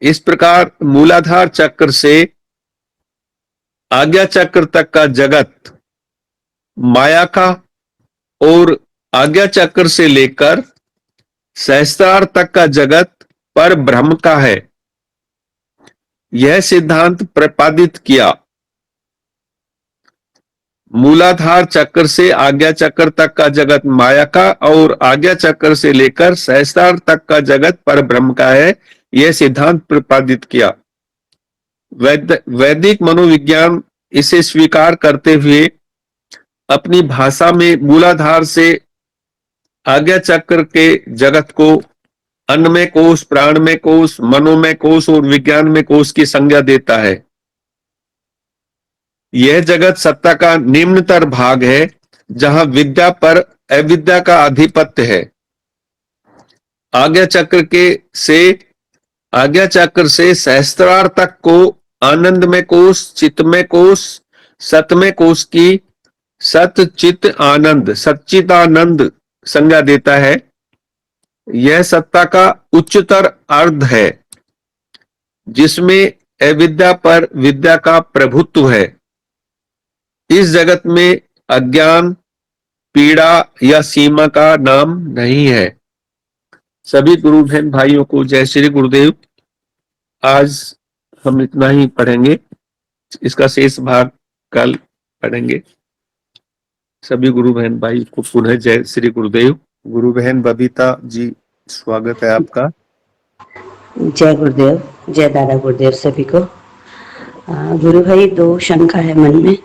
इस प्रकार मूलाधार चक्र से आज्ञा चक्र तक का जगत माया का और आज्ञा चक्र से लेकर सहस्त्रार तक का जगत पर ब्रह्म का है। यह सिद्धांत प्रतिपादित किया। मूलाधार चक्र से आज्ञा चक्र तक का जगत माया का और आज्ञा चक्र से लेकर सहस्त्रार तक का जगत पर ब्रह्म का है। यह सिद्धांत प्रतिपादित किया। वैदिक मनोविज्ञान इसे स्वीकार करते हुए अपनी भाषा में मूलाधार से आज्ञा चक्र के जगत को अन्नमय कोश, प्राणमय कोश, मनोमय कोश और विज्ञानमय कोश की संज्ञा देता है। यह जगत सत्ता का निम्नतर भाग है जहां विद्या पर अविद्या का आधिपत्य है। आज्ञा चक्र से सहस्त्रार तक को आनंदमय कोश, चित्तमय कोश, सतमय कोश की सत चित आनंद, सच्चिदानंद संज्ञा देता है। यह सत्ता का उच्चतर अर्ध है जिसमें अविद्या पर विद्या का प्रभुत्व है। इस जगत में अज्ञान, पीड़ा या सीमा का नाम नहीं है। सभी गुरु बहन भाइयों को जय श्री गुरुदेव। आज हम इतना ही पढ़ेंगे, इसका शेष भाग कल पढ़ेंगे। सभी गुरु बहन भाई को पुनः जय श्री गुरुदेव। गुरु बहन बबीता जी, स्वागत है आपका। जय गुरुदेव, जय दादा गुरुदेव सभी को। गुरु भाई, दो शंका है मन में।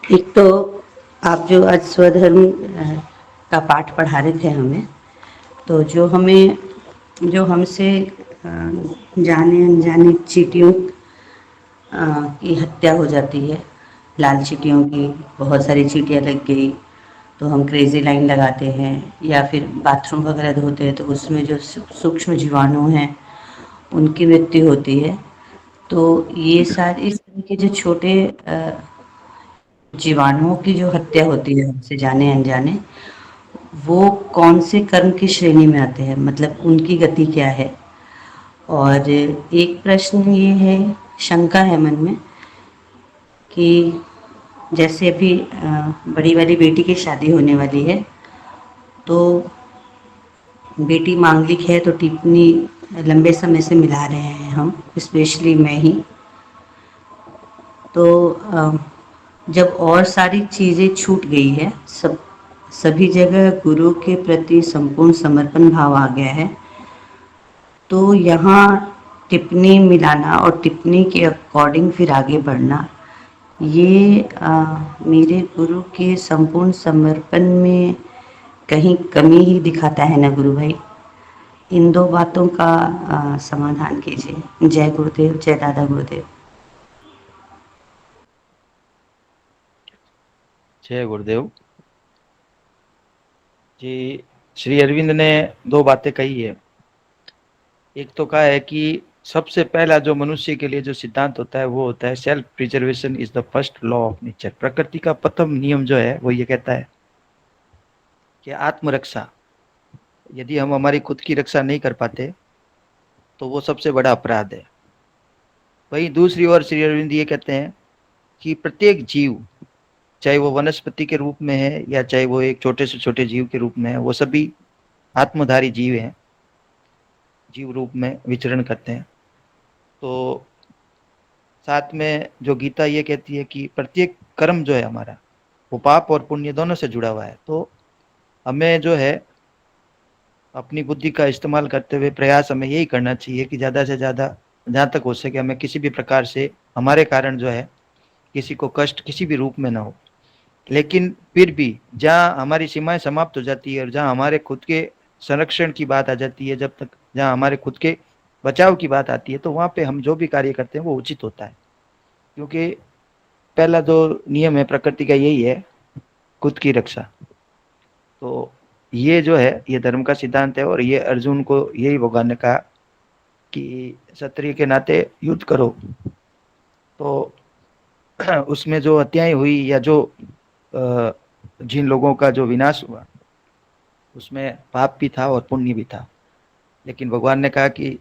एक तो आप जो आज स्वधर्म का पाठ पढ़ा रहे थे हमें, तो जो हमसे जाने अनजाने चींटियों की हत्या हो जाती है, लाल चींटियों की बहुत सारी चींटियाँ लग गई तो हम क्रेजी लाइन लगाते हैं, या फिर बाथरूम वगैरह धोते हैं तो उसमें जो सूक्ष्म जीवाणु हैं उनकी मृत्यु होती है। तो ये सारे इस तरह के जो छोटे जीवाणुओं की जो हत्या होती है हमसे जाने अनजाने, वो कौन से कर्म की श्रेणी में आते हैं, मतलब उनकी गति क्या है। और एक प्रश्न ये है, शंका है मन में कि जैसे अभी बड़ी वाली बेटी की शादी होने वाली है, तो बेटी मांगलिक है तो टिप्पणी लंबे समय से मिला रहे हैं हम, स्पेशली मैं ही। तो जब और सारी चीज़ें छूट गई है, सभी जगह गुरु के प्रति संपूर्ण समर्पण भाव आ गया है, तो यहाँ टिप्पणी मिलाना और टिप्पणी के अकॉर्डिंग फिर आगे बढ़ना, ये मेरे गुरु के संपूर्ण समर्पण में कहीं कमी ही दिखाता है ना गुरु भाई। इन दो बातों का समाधान कीजिए। जय गुरुदेव, जय दादा गुरुदेव। जय गुरुदेव जी। श्री अरविंद ने दो बातें कही है। एक तो कहा है कि सबसे पहला जो मनुष्य के लिए जो सिद्धांत होता है वो होता है self preservation is the first law of nature. प्रकृति का प्रथम नियम जो है वो ये कहता है कि आत्मरक्षा, यदि हम हमारी खुद की रक्षा नहीं कर पाते तो वो सबसे बड़ा अपराध है। वहीं दूसरी ओर श्री अरविंद ये कहते हैं कि प्रत्येक जीव, चाहे वो वनस्पति के रूप में है या चाहे वो एक छोटे से छोटे जीव के रूप में है, वो सभी आत्मधारी जीव हैं, जीव रूप में विचरण करते हैं। तो साथ में जो गीता ये कहती है कि प्रत्येक कर्म जो है हमारा वो पाप और पुण्य दोनों से जुड़ा हुआ है। तो हमें जो है अपनी बुद्धि का इस्तेमाल करते हुए प्रयास हमें यही करना चाहिए कि ज़्यादा से ज़्यादा जहाँ तक हो सके हमें किसी भी प्रकार से हमारे कारण जो है किसी को कष्ट किसी भी रूप में ना हो। लेकिन फिर भी जहाँ हमारी सीमाएं समाप्त हो जाती है और जहाँ हमारे खुद के संरक्षण की बात आ जाती है, जब तक जहाँ हमारे खुद के बचाव की बात आती है, तो वहाँ पे हम जो भी कार्य करते हैं वो उचित होता है। क्योंकि पहला जो नियम है प्रकृति का यही है, खुद की रक्षा। तो ये जो है ये धर्म का सिद्धांत है और ये अर्जुन को यही भगवान ने कहा कि क्षत्रिय के नाते युद्ध करो। तो उसमें जो हत्याएं हुई या जो जिन लोगों का जो विनाश हुआ उसमें पाप भी था और पुण्य भी था। लेकिन भगवान ने कहा कि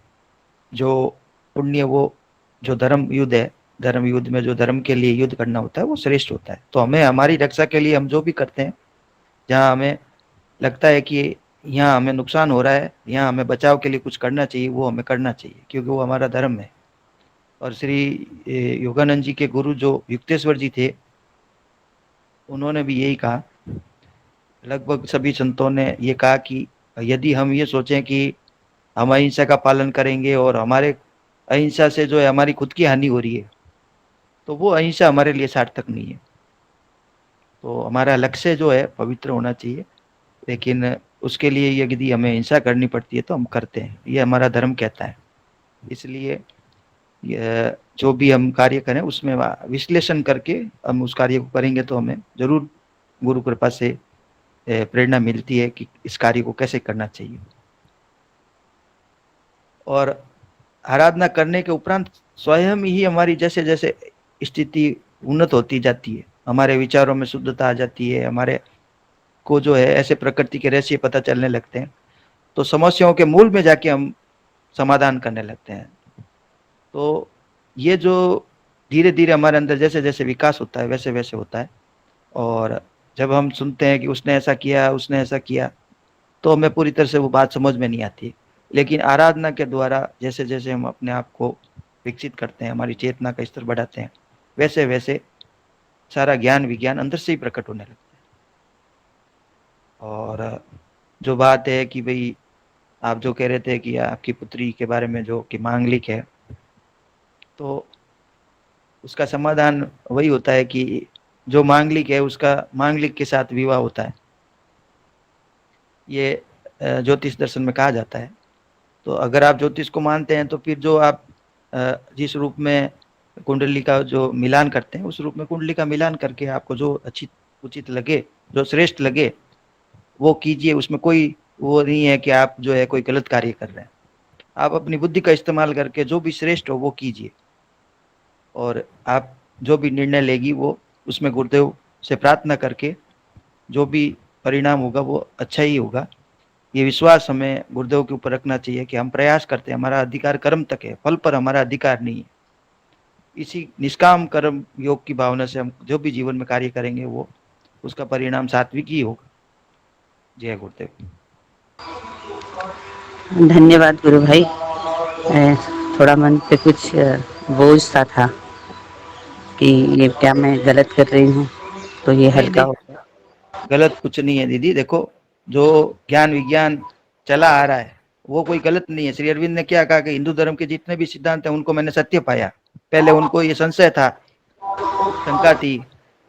जो पुण्य वो जो धर्म युद्ध है, धर्म युद्ध में जो धर्म के लिए युद्ध करना होता है वो श्रेष्ठ होता है। तो हमें हमारी रक्षा के लिए हम जो भी करते हैं, जहाँ हमें लगता है कि यहाँ हमें नुकसान हो रहा है, यहाँ हमें बचाव के लिए कुछ करना चाहिए, वो हमें करना चाहिए क्योंकि वो हमारा धर्म है। और श्री योगानंद जी के गुरु जो युक्तेश्वर जी थे उन्होंने भी यही कहा, लगभग सभी संतों ने ये कहा कि यदि हम ये सोचें कि हम अहिंसा का पालन करेंगे और हमारे अहिंसा से जो है हमारी खुद की हानि हो रही है, तो वो अहिंसा हमारे लिए सार्थक नहीं है। तो हमारा लक्ष्य जो है पवित्र होना चाहिए, लेकिन उसके लिए यदि हमें हिंसा करनी पड़ती है तो हम करते हैं, ये हमारा धर्म कहता है। इसलिए जो भी हम कार्य करें उसमें विश्लेषण करके हम उस कार्य को करेंगे तो हमें जरूर गुरु कृपा से प्रेरणा मिलती है कि इस कार्य को कैसे करना चाहिए। और आराधना करने के उपरांत स्वयं ही हमारी जैसे जैसे स्थिति उन्नत होती जाती है, हमारे विचारों में शुद्धता आ जाती है, हमारे को जो है ऐसे प्रकृति के रहस्य पता चलने लगते हैं, तो समस्याओं के मूल में जाके हम समाधान करने लगते हैं। तो ये जो धीरे धीरे हमारे अंदर जैसे जैसे विकास होता है वैसे वैसे होता है। और जब हम सुनते हैं कि उसने ऐसा किया उसने ऐसा किया, तो हमें पूरी तरह से वो बात समझ में नहीं आती। लेकिन आराधना के द्वारा जैसे जैसे हम अपने आप को विकसित करते हैं, हमारी चेतना का स्तर बढ़ाते हैं, वैसे वैसे सारा ज्ञान विज्ञान अंदर से ही प्रकट होने लगता है। और जो बात है कि भाई आप जो कह रहे थे कि आपकी पुत्री के बारे में जो कि मांगलिक है, तो उसका समाधान वही होता है कि जो मांगलिक है उसका मांगलिक के साथ विवाह होता है, ये ज्योतिष दर्शन में कहा जाता है। तो अगर आप ज्योतिष को मानते हैं तो फिर जो आप जिस रूप में कुंडली का जो मिलान करते हैं उस रूप में कुंडली का मिलान करके आपको जो अच्छी उचित लगे, जो श्रेष्ठ लगे वो कीजिए। उसमें कोई वो नहीं है कि आप जो है कोई गलत कार्य कर रहे हैं। आप अपनी बुद्धि का इस्तेमाल करके जो भी श्रेष्ठ हो वो कीजिए, और आप जो भी निर्णय लेगी वो उसमें गुरुदेव से प्रार्थना करके जो भी परिणाम होगा वो अच्छा ही होगा। ये विश्वास हमें गुरुदेव के ऊपर रखना चाहिए कि हम प्रयास करते हैं, हमारा अधिकार कर्म तक है, फल पर हमारा अधिकार नहीं है। इसी निष्काम कर्म योग की भावना से हम जो भी जीवन में कार्य करेंगे वो उसका परिणाम सात्विक ही होगा। जय गुरुदेव। धन्यवाद गुरु भाई। थोड़ा मन पे कुछ बोझ सा था कि ये क्या मैं गलत कर रही हूँ, तो ये हल्का हो गया। गलत कुछ नहीं है दीदी, देखो जो ज्ञान विज्ञान चला आ रहा है वो कोई गलत नहीं है। श्री अरविंद ने क्या कहा कि हिंदू धर्म के जितने भी सिद्धांत हैं उनको मैंने सत्य पाया। पहले उनको ये संशय था, शंका थी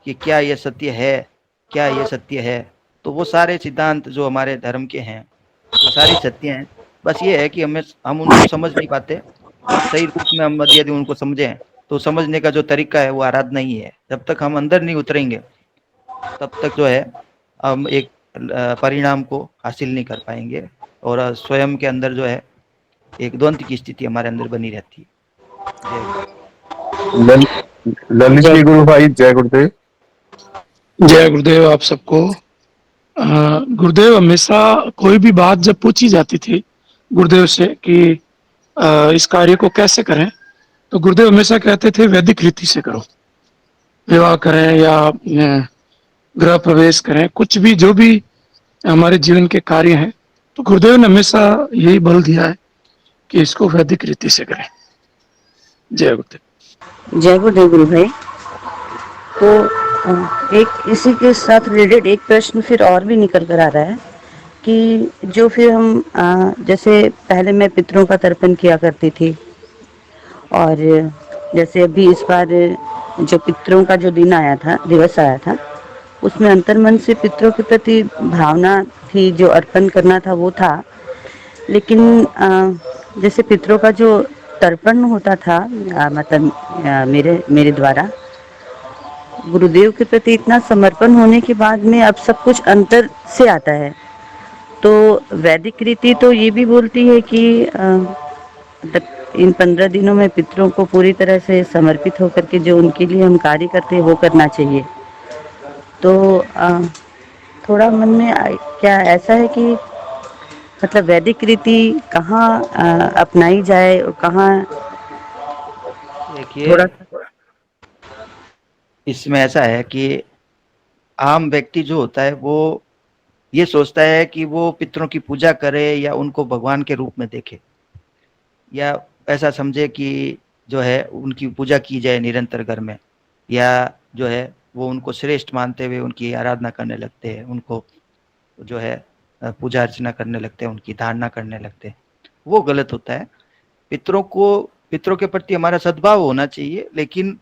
कि क्या ये सत्य है, क्या ये सत्य है। तो वो सारे सिद्धांत जो हमारे धर्म के हैं वो सारी सत्य हैं। बस ये है कि हम उनको समझ नहीं पाते, सही रूप में हम यदि उनको समझें तो समझने का जो तरीका है वो आराधना ही है। जब तक हम अंदर नहीं उतरेंगे तब तक जो है हम एक परिणाम को हासिल नहीं कर पाएंगे, और स्वयं के अंदर जो है एक द्वंद्व की स्थिति हमारे अंदर बनी रहती है। ललित जी गुरु भाई, जय गुरुदेव। जय गुरुदेव आप सबको। गुरुदेव हमेशा कोई भी बात जब पूछी जाती थी गुरुदेव से कि इस कार्य को कैसे करें, तो गुरुदेव हमेशा कहते थे वैदिक रीति से करो, विवाह करें या गृह प्रवेश करें, कुछ भी जो भी हमारे जीवन के कार्य हैं, तो गुरुदेव ने हमेशा यही बल दिया है कि इसको वैदिक रीति से करें। जय गुरुदेव। जय गुरुदेव गुरु भाई। तो एक इसी के साथ रिलेटेड एक प्रश्न फिर और भी निकल कर आ रहा है कि जो फिर हम जैसे पहले मैं पितरों का तर्पण किया करती थी, और जैसे अभी इस बार जो पितरों का जो दिन आया था, दिवस आया था, उसमें अंतर्मन से पितरों के प्रति भावना थी, जो अर्पण करना था वो था। लेकिन जैसे पितरों का जो तर्पण होता था, मतलब मेरे मेरे द्वारा गुरुदेव के प्रति इतना समर्पण होने के बाद में अब सब कुछ अंतर से आता है। तो वैदिक रीति तो ये भी बोलती है कि इन 15 दिनों में पितरों को पूरी तरह से समर्पित होकर के जो उनके लिए हम कार्य करते हैं वो करना चाहिए। तो थोड़ा मन में क्या ऐसा है कि मतलब वैदिक रीति कहाँ अपनाई जाए और कहाँ देखिए, थोड़ा इसमें ऐसा है कि आम व्यक्ति जो होता है वो ये सोचता है कि वो पितरों की पूजा करे या उनको भगवान के रूप में देखे, या ऐसा समझे कि जो है उनकी पूजा की जाए निरंतर घर में, या जो है वो उनको श्रेष्ठ मानते हुए उनकी आराधना करने लगते हैं, उनको जो है पूजा अर्चना करने लगते हैं, उनकी धारणा करने लगते हैं। वो गलत होता है। पितरों के प्रति हमारा सद्भाव होना चाहिए, लेकिन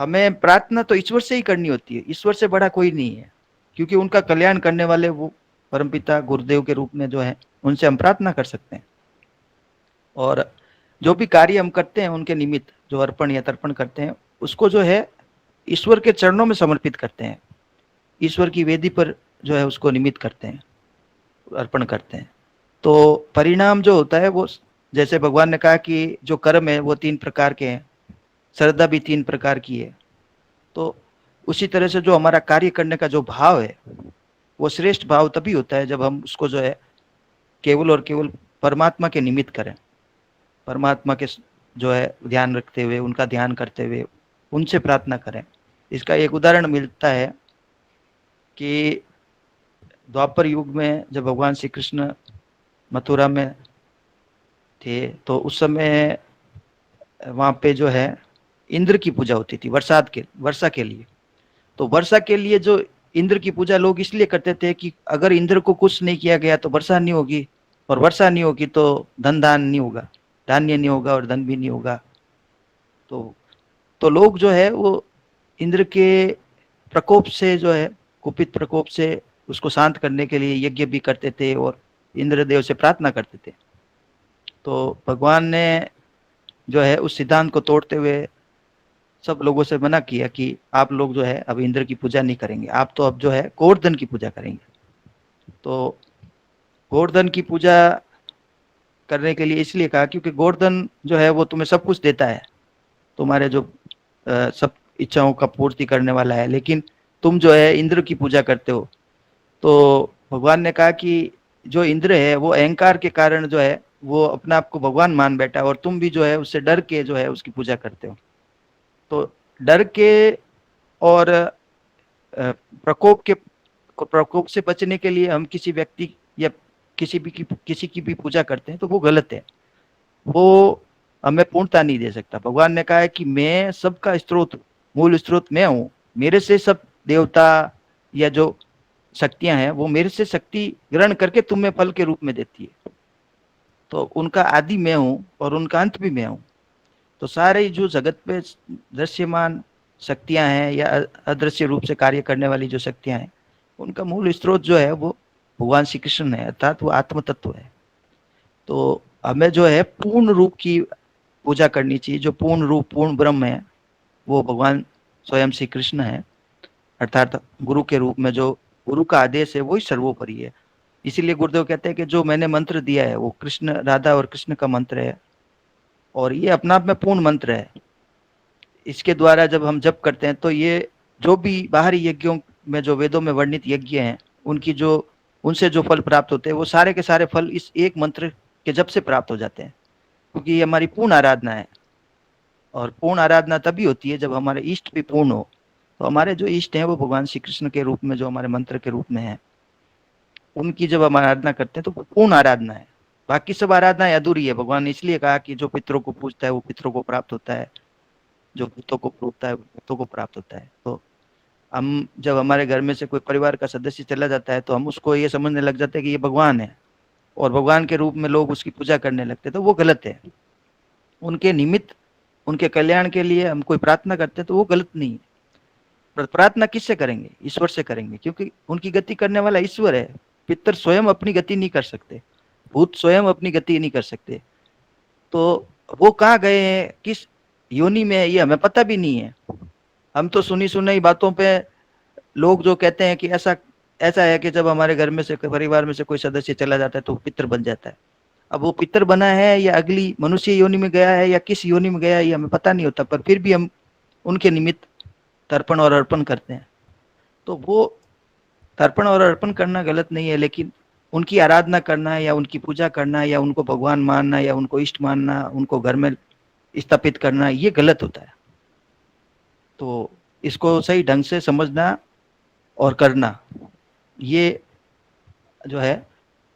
हमें प्रार्थना तो ईश्वर से ही करनी होती है। ईश्वर से बड़ा कोई नहीं है, क्योंकि उनका कल्याण करने वाले वो परमपिता गुरुदेव के रूप में जो है उनसे हम प्रार्थना कर सकते हैं। और जो भी कार्य हम करते हैं उनके निमित्त जो अर्पण या तर्पण करते हैं, उसको जो है ईश्वर के चरणों में समर्पित करते हैं, ईश्वर की वेदी पर जो है उसको निमित्त करते हैं, अर्पण करते हैं। तो परिणाम जो होता है वो, जैसे भगवान ने कहा कि जो कर्म है वो 3 प्रकार के हैं, श्रद्धा भी 3 प्रकार की है। तो उसी तरह से जो हमारा कार्य करने का जो भाव है वो श्रेष्ठ भाव तभी होता है जब हम उसको जो है केवल और केवल परमात्मा के निमित्त करें, परमात्मा के जो है ध्यान रखते हुए, उनका ध्यान करते हुए उनसे प्रार्थना करें। इसका एक उदाहरण मिलता है कि द्वापर युग में जब भगवान श्री कृष्ण मथुरा में थे, तो उस समय वहाँ पे जो है इंद्र की पूजा होती थी वर्षा के लिए। तो वर्षा के लिए जो इंद्र की पूजा लोग इसलिए करते थे कि अगर इंद्र को कुछ नहीं किया गया तो वर्षा नहीं होगी, और वर्षा नहीं होगी तो धन दान नहीं होगा, धान्य नहीं होगा और धन भी नहीं होगा। तो लोग जो है वो इंद्र के प्रकोप से जो है, कुपित प्रकोप से उसको शांत करने के लिए यज्ञ भी करते थे और इंद्रदेव से प्रार्थना करते थे। तो भगवान ने जो है उस सिद्धांत को तोड़ते हुए सब लोगों से मना किया कि आप लोग जो है अब इंद्र की पूजा नहीं करेंगे, आप तो अब जो है गोवर्धन की पूजा करेंगे। तो गोवर्धन की पूजा करने के लिए इसलिए कहा क्योंकि गोवर्धन जो है वो तुम्हें सब कुछ देता है, तुम्हारे जो सब इच्छाओं का पूर्ति करने वाला है, लेकिन तुम जो है इंद्र की पूजा करते हो। तो भगवान ने कहा कि जो इंद्र है वो अहंकार के कारण जो है वो अपने आप को भगवान मान बैठा, और तुम भी जो है उससे डर के जो है उसकी पूजा करते हो। तो डर के और प्रकोप से बचने के लिए हम किसी व्यक्ति या किसी की भी पूजा करते हैं तो वो गलत है, वो हमें पूर्णता नहीं दे सकता। भगवान ने कहा है कि मैं सबका स्रोत, मूल स्रोत मैं हूँ, मेरे से सब देवता या जो शक्तियां हैं वो मेरे से शक्ति ग्रहण करके तुम्हें फल के रूप में देती है। तो उनका आदि मैं हूँ और उनका अंत भी मैं हूँ। तो सारे जो जगत पे दृश्यमान शक्तियां हैं या अदृश्य रूप से कार्य करने वाली जो शक्तियां हैं, उनका मूल स्रोत जो है वो भगवान श्री कृष्ण है, अर्थात वो आत्म तत्व है। तो हमें जो है पूर्ण रूप की पूजा करनी चाहिए। जो पूर्ण रूप, पूर्ण ब्रह्म है वो भगवान स्वयं श्री कृष्ण है, अर्थात गुरु के रूप में जो गुरु का आदेश है वही सर्वोपरि है। इसीलिए गुरुदेव कहते हैं कि जो मैंने मंत्र दिया है वो कृष्ण, राधा और कृष्ण का मंत्र है, और ये अपना आप में पूर्ण मंत्र है। इसके द्वारा जब हम जप करते हैं तो ये जो भी बाहरी यज्ञों में, जो वेदों में वर्णित यज्ञ हैं, उनसे जो फल प्राप्त होते हैं वो सारे के सारे फल इस एक मंत्र के जप से प्राप्त हो जाते हैं, क्योंकि ये हमारी पूर्ण आराधना है। और पूर्ण आराधना तभी होती है जब हमारे इष्ट भी पूर्ण हो। तो हमारे जो इष्ट हैं वो भगवान श्री कृष्ण के रूप में, जो हमारे मंत्र के रूप में है, उनकी जब हम आराधना करते हैं तो पूर्ण आराधना है। बाकी सब आराधनाएं अधूरी है। भगवान ने इसलिए कहा कि जो पितरों को पूजता है वो पितरों को प्राप्त होता है, जो भूतों को होता है, भूतों को प्राप्त होता है। तो हम जब हमारे घर में से कोई परिवार का सदस्य चला जाता है तो हम उसको ये समझने लग जाते हैं कि ये भगवान है, और भगवान के रूप में लोग उसकी पूजा करने लगते हैं, तो वो गलत है। उनके निमित्त, उनके कल्याण के लिए हम कोई प्रार्थना करते हैं तो वो गलत नहीं है। पर प्रार्थना किससे करेंगे? ईश्वर से करेंगे, क्योंकि उनकी गति करने वाला ईश्वर है। पितर स्वयं अपनी गति नहीं कर सकते, भूत स्वयं अपनी गति नहीं कर सकते, तो वो कहाँ गए हैं, किस योनि में है, ये हमें पता भी नहीं है। हम तो सुनी सुनाई बातों पे लोग जो कहते हैं कि ऐसा ऐसा है कि जब हमारे घर में से, परिवार में से कोई सदस्य चला जाता है तो पितर बन जाता है। अब वो पितर बना है या अगली मनुष्य योनि में गया है या किस योनि में गया है, ये हमें पता नहीं होता, पर फिर भी हम उनके निमित्त तर्पण और अर्पण करते हैं। तो वो तर्पण और अर्पण करना गलत नहीं है, लेकिन उनकी आराधना करना या उनकी पूजा करना या उनको भगवान मानना या उनको इष्ट मानना, उनको घर में स्थापित करना, ये गलत होता है। तो इसको सही ढंग से समझना और करना, ये जो है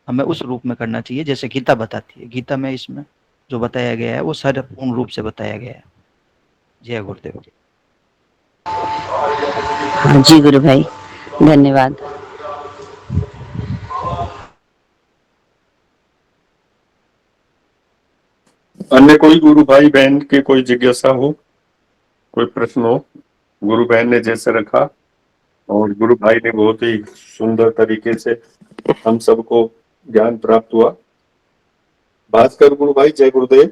हमें उस रूप में करना चाहिए जैसे गीता बताती है। गीता में इसमें जो बताया गया है वो सारे पूर्ण रूप से बताया गया है। जय गुरुदेव। हाँ जी गुरु भाई, धन्यवाद। अन्य कोई गुरु भाई बहन के कोई जिज्ञासा हो, कोई प्रश्न हो? गुरु बहन ने जैसे रखा और गुरु भाई ने बहुत ही सुंदर तरीके से हम सबको ज्ञान प्राप्त हुआ। भास्कर गुरु भाई, जय गुरुदेव।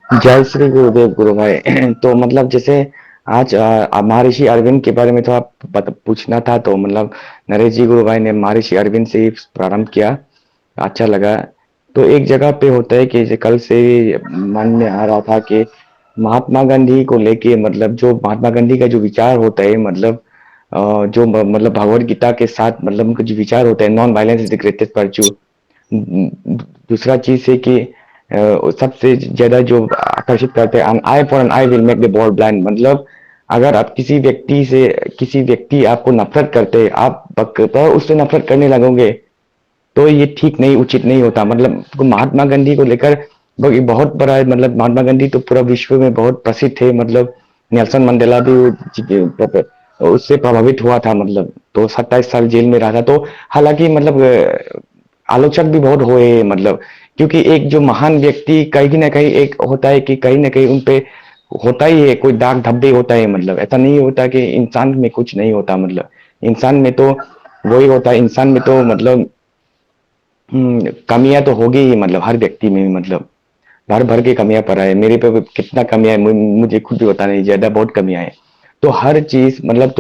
जय श्री गुरुदेव गुरु भाई। तो मतलब जैसे आज महर्षि अरविंद के बारे में थोड़ा पूछना था, तो मतलब नरेश जी गुरु भाई ने महर्षि अरविंद से ही प्रारंभ किया, अच्छा लगा। तो एक जगह पे होता है कि कल से मन में आ रहा था कि महात्मा गांधी को लेके, मतलब जो महात्मा गांधी का जो विचार होता है, मतलब जो मतलब भगवत गीता के साथ मतलब उनका जो विचार होता है, non violence is the greatest virtue. दूसरा चीज है कि सबसे ज्यादा जो आकर्षित करते हैं, an eye for an eye will make the बॉल ब्लाइंड। मतलब अगर आप किसी व्यक्ति आपको नफरत करते हैं, आप उससे नफरत करने लगोगे, तो ये ठीक नहीं, उचित नहीं होता। मतलब महात्मा गांधी को लेकर बहुत बड़ा, मतलब महात्मा गांधी तो पूरा विश्व में बहुत प्रसिद्ध थे। मतलब नेल्सन मंडेला भी उससे प्रभावित हुआ था। मतलब तो 27 साल जेल में रहा था। तो हालांकि मतलब आलोचक भी बहुत हुए, मतलब क्योंकि एक जो महान व्यक्ति कहीं ना कहीं एक होता है कि कहीं ना कहीं उनपे होता ही है, कोई दाग धब्बे होता है। मतलब ऐसा नहीं होता कि इंसान में कुछ नहीं होता। मतलब इंसान में तो वही होता है, इंसान में तो मतलब कमियां तो होगी ही, मतलब हर व्यक्ति में। मतलब भर भर के कमियां पड़ा है, मेरे पे कितना कमियां है मुझे खुद भी पता नहीं, ज्यादा बहुत कमियां है। तो हर चीज मतलब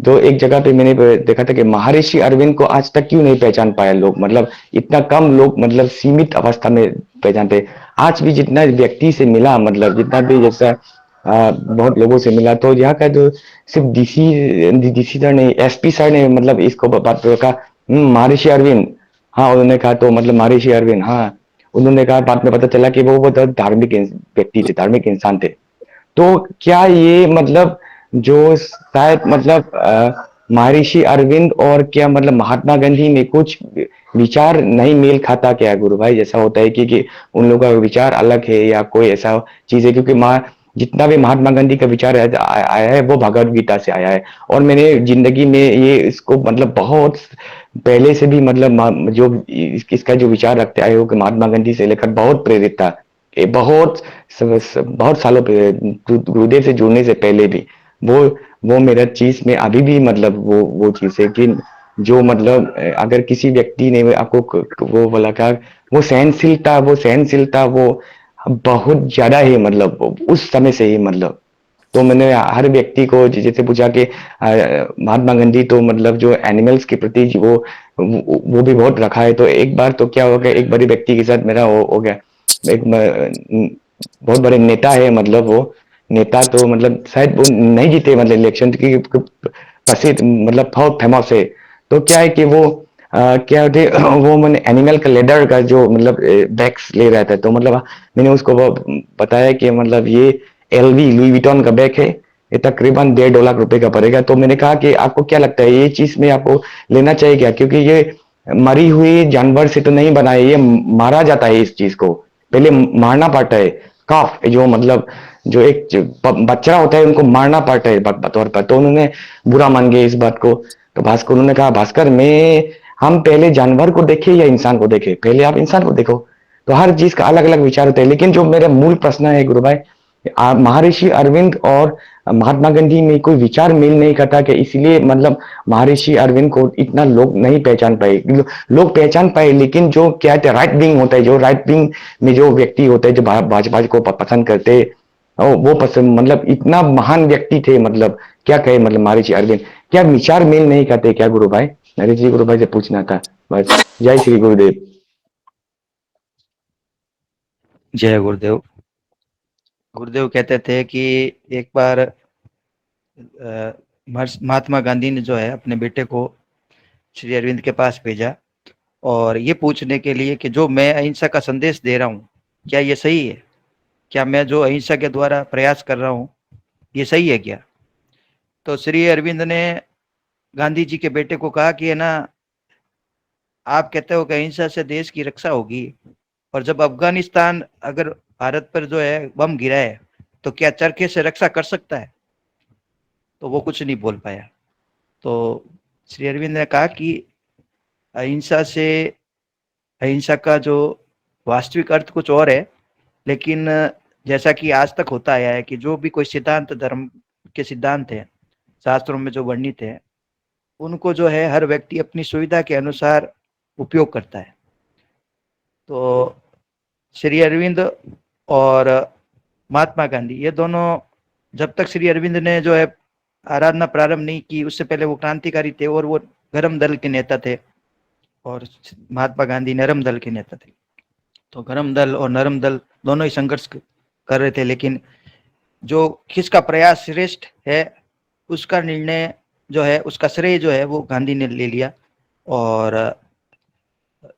तो एक जगह पे मैंने देखा था कि महर्षि अरविंद को आज तक क्यों नहीं पहचान पाया लोग। मतलब इतना कम लोग, मतलब सीमित अवस्था में पहचानते। आज भी जितना व्यक्ति से मिला, मतलब जितना भी जैसा बहुत लोगों से मिला, तो यहाँ का जो सिर्फ डीसी सर ने, एसपी सर ने मतलब इसको बात कहा, महर्षि अरविंद, हाँ उन्होंने कहा। तो मतलब महर्षि अरविंद, हाँ उन्होंने कहा। बाद में पता चला कि वो बहुत धार्मिक व्यक्ति थे, धार्मिक इंसान थे। तो क्या ये मतलब जो शायद मतलब महर्षि अरविंद और क्या मतलब महात्मा गांधी में कुछ विचार नहीं मेल खाता क्या गुरु भाई? जैसा होता है कि उन लोगों का विचार अलग है या कोई ऐसा चीज है? क्योंकि जितना भी महात्मा गांधी का विचार आया है वो भगवत गीता से आया है। और मैंने जिंदगी में ये इसको मतलब बहुत पहले से भी मतलब जो इसका जो विचार रखते आए हो कि महात्मा गांधी से लेकर बहुत प्रेरित था। ये बहुत सालों पे गुरुदेव से जुड़ने से पहले भी वो मेरा चीज में अभी भी मतलब वो चीज है कि जो मतलब अगर किसी व्यक्ति ने आपको वो बोला क्या, वो सहनशीलता वो बहुत ज्यादा है। मतलब उस समय से ही मतलब तो मैंने हर व्यक्ति को जैसे पूछा कि महात्मा गांधी तो मतलब जो एनिमल्स के प्रति वो भी बहुत रखा है। तो एक बार तो क्या हो गया, एक बड़े व्यक्ति के साथ मेरा हो गया। एक बहुत बड़े नेता है, मतलब वो नेता तो मतलब शायद वो नहीं जीते मतलब इलेक्शन की, प्रसिद्ध मतलब बहुत फेमस है। तो क्या है कि वो क्या होते वो मैंने एनिमल का लेदर का जो मतलब बैग्स ले रहा था। तो मतलब मैंने उसको वो बताया कि मतलब ये एलवी लुई विटॉन का बैग है, ये तकरीबन $1.5 लाख का पड़ेगा। तो मैंने कहा कि आपको क्या लगता है ये चीज में आपको लेना चाहिए क्या? क्योंकि ये मरी हुई जानवर से तो नहीं बना है, ये मारा जाता है। इस चीज को पहले मारना पड़ता है। काफ जो मतलब जो एक बच्चा होता है उनको मारना पड़ता है बतौर पर, तो उन्होंने बुरा मान गया इस बात को। तो भास्कर उन्होंने कहा, भास्कर मैं हम पहले जानवर को देखे या इंसान को देखे, पहले आप इंसान को देखो। तो हर चीज का अलग अलग विचार होता है, लेकिन जो मेरा मूल प्रश्न है गुरु भाई, महर्षि अरविंद और महात्मा गांधी में कोई विचार मेल नहीं करता कि इसलिए मतलब महर्षि अरविंद को इतना लोग नहीं पहचान पाए, लोग पहचान पाए, लेकिन जो क्या है राइट विंग होता है, जो राइट विंग में जो व्यक्ति होते हैं जो भाजपा को पसंद करते, और वो पसंद मतलब इतना महान व्यक्ति थे, मतलब क्या कहे, मतलब महर्षि अरविंद क्या विचार मेल नहीं करते क्या गुरु भाई? नरेश जी गुरु भाई से पूछना था बस। जय श्री गुरुदेव। जय गुरुदेव। गुरुदेव कहते थे कि एक बार महात्मा गांधी ने जो है अपने बेटे को श्री अरविंद के पास भेजा और ये पूछने के लिए कि जो मैं अहिंसा का संदेश दे रहा हूँ क्या ये सही है, क्या मैं जो अहिंसा के द्वारा प्रयास कर रहा हूँ ये सही है क्या। तो श्री अरविंद ने गांधी जी के बेटे को कहा कि है ना, आप कहते हो कि अहिंसा से देश की रक्षा होगी, और जब अफगानिस्तान अगर भारत पर जो है बम गिराए तो क्या चरखे से रक्षा कर सकता है। तो वो कुछ नहीं बोल पाया। तो श्री अरविंद ने कहा कि अहिंसा का जो वास्तविक अर्थ कुछ और है, लेकिन जैसा कि आज तक होता आया है कि जो भी कोई सिद्धांत, धर्म के सिद्धांत हैं शास्त्रों में जो वर्णित है, उनको जो है हर व्यक्ति अपनी सुविधा के अनुसार उपयोग करता है। तो श्री अरविंद और महात्मा गांधी ये दोनों, जब तक श्री अरविंद ने जो है आराधना प्रारंभ नहीं की उससे पहले वो क्रांतिकारी थे और वो गरम दल के नेता थे, और महात्मा गांधी नरम दल के नेता थे। तो गरम दल और नरम दल दोनों ही संघर्ष कर रहे थे, लेकिन जो किसका प्रयास श्रेष्ठ है उसका निर्णय जो है, उसका श्रेय जो है वो गांधी ने ले लिया। और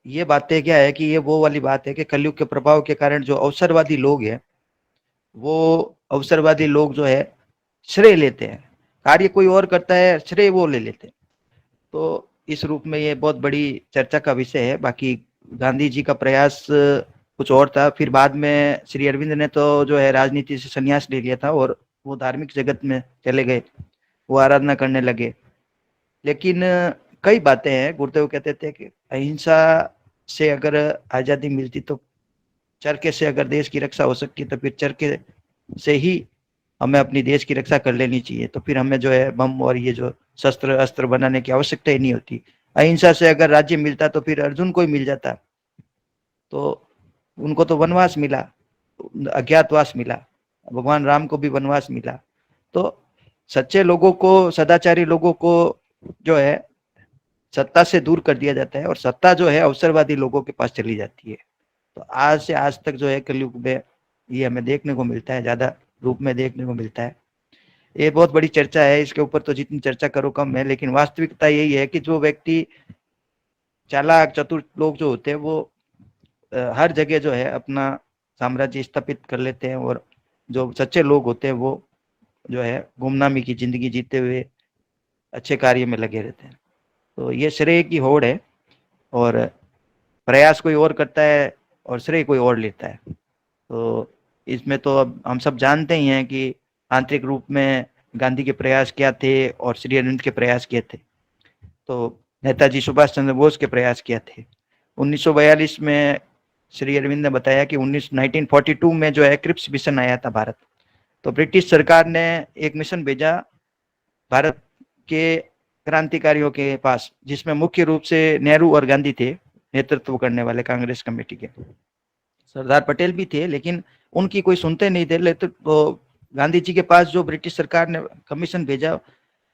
ये बातें क्या है कि ये वो वाली बात है कि कलयुग के प्रभाव के कारण जो अवसरवादी लोग हैं, वो अवसरवादी लोग जो है श्रेय लेते हैं, कार्य कोई और करता है श्रेय वो ले लेते हैं। तो इस रूप में ये बहुत बड़ी चर्चा का विषय है। बाकी गांधी जी का प्रयास कुछ और था, फिर बाद में श्री अरविंद ने तो जो है राजनीति से संन्यास ले लिया था और वो धार्मिक जगत में चले गए, वो आराधना करने लगे। लेकिन कई बातें हैं, गुरुदेव कहते थे कि अहिंसा से अगर आज़ादी मिलती तो चरखे से अगर देश की रक्षा हो सकती तो फिर चरखे से ही हमें अपनी देश की रक्षा कर लेनी चाहिए। तो फिर हमें जो है बम और ये जो शस्त्र अस्त्र बनाने की आवश्यकता ही नहीं होती। अहिंसा से अगर राज्य मिलता तो फिर अर्जुन को ही मिल जाता, तो उनको तो वनवास मिला, अज्ञातवास मिला, भगवान राम को भी वनवास मिला। तो सच्चे लोगों को, सदाचारी लोगों को जो है सत्ता से दूर कर दिया जाता है और सत्ता जो है अवसरवादी लोगों के पास चली जाती है। तो आज से आज तक जो है कलयुग में ये हमें देखने को मिलता है, ज्यादा रूप में देखने को मिलता है। ये बहुत बड़ी चर्चा है, इसके ऊपर तो जितनी चर्चा करो कम है, लेकिन वास्तविकता यही है कि जो व्यक्ति चालाक चतुर लोग जो होते हैं वो हर जगह जो है अपना साम्राज्य स्थापित कर लेते हैं, और जो सच्चे लोग होते हैं वो जो है गुमनामी की जिंदगी जीते हुए अच्छे कार्य में लगे रहते हैं। तो ये श्रेय की होड़ है, और प्रयास कोई और करता है और श्रेय कोई और लेता है। तो इसमें तो अब हम सब जानते ही हैं कि आंतरिक रूप में गांधी के प्रयास क्या थे और श्री अरविंद के प्रयास क्या थे। तो नेताजी सुभाष चंद्र बोस के प्रयास क्या थे। 1942 में श्री अरविंद ने बताया कि 1942 में जो है क्रिप्स मिशन आया था भारत। तो ब्रिटिश सरकार ने एक मिशन भेजा भारत के क्रांतिकारियों के पास, जिसमें मुख्य रूप से नेहरू और गांधी थे नेतृत्व करने वाले कांग्रेस कमेटी के। सरदार पटेल भी थे, लेकिन उनकी कोई सुनते नहीं थे। तो गांधी जी के पास जो ब्रिटिश सरकार ने कमीशन भेजा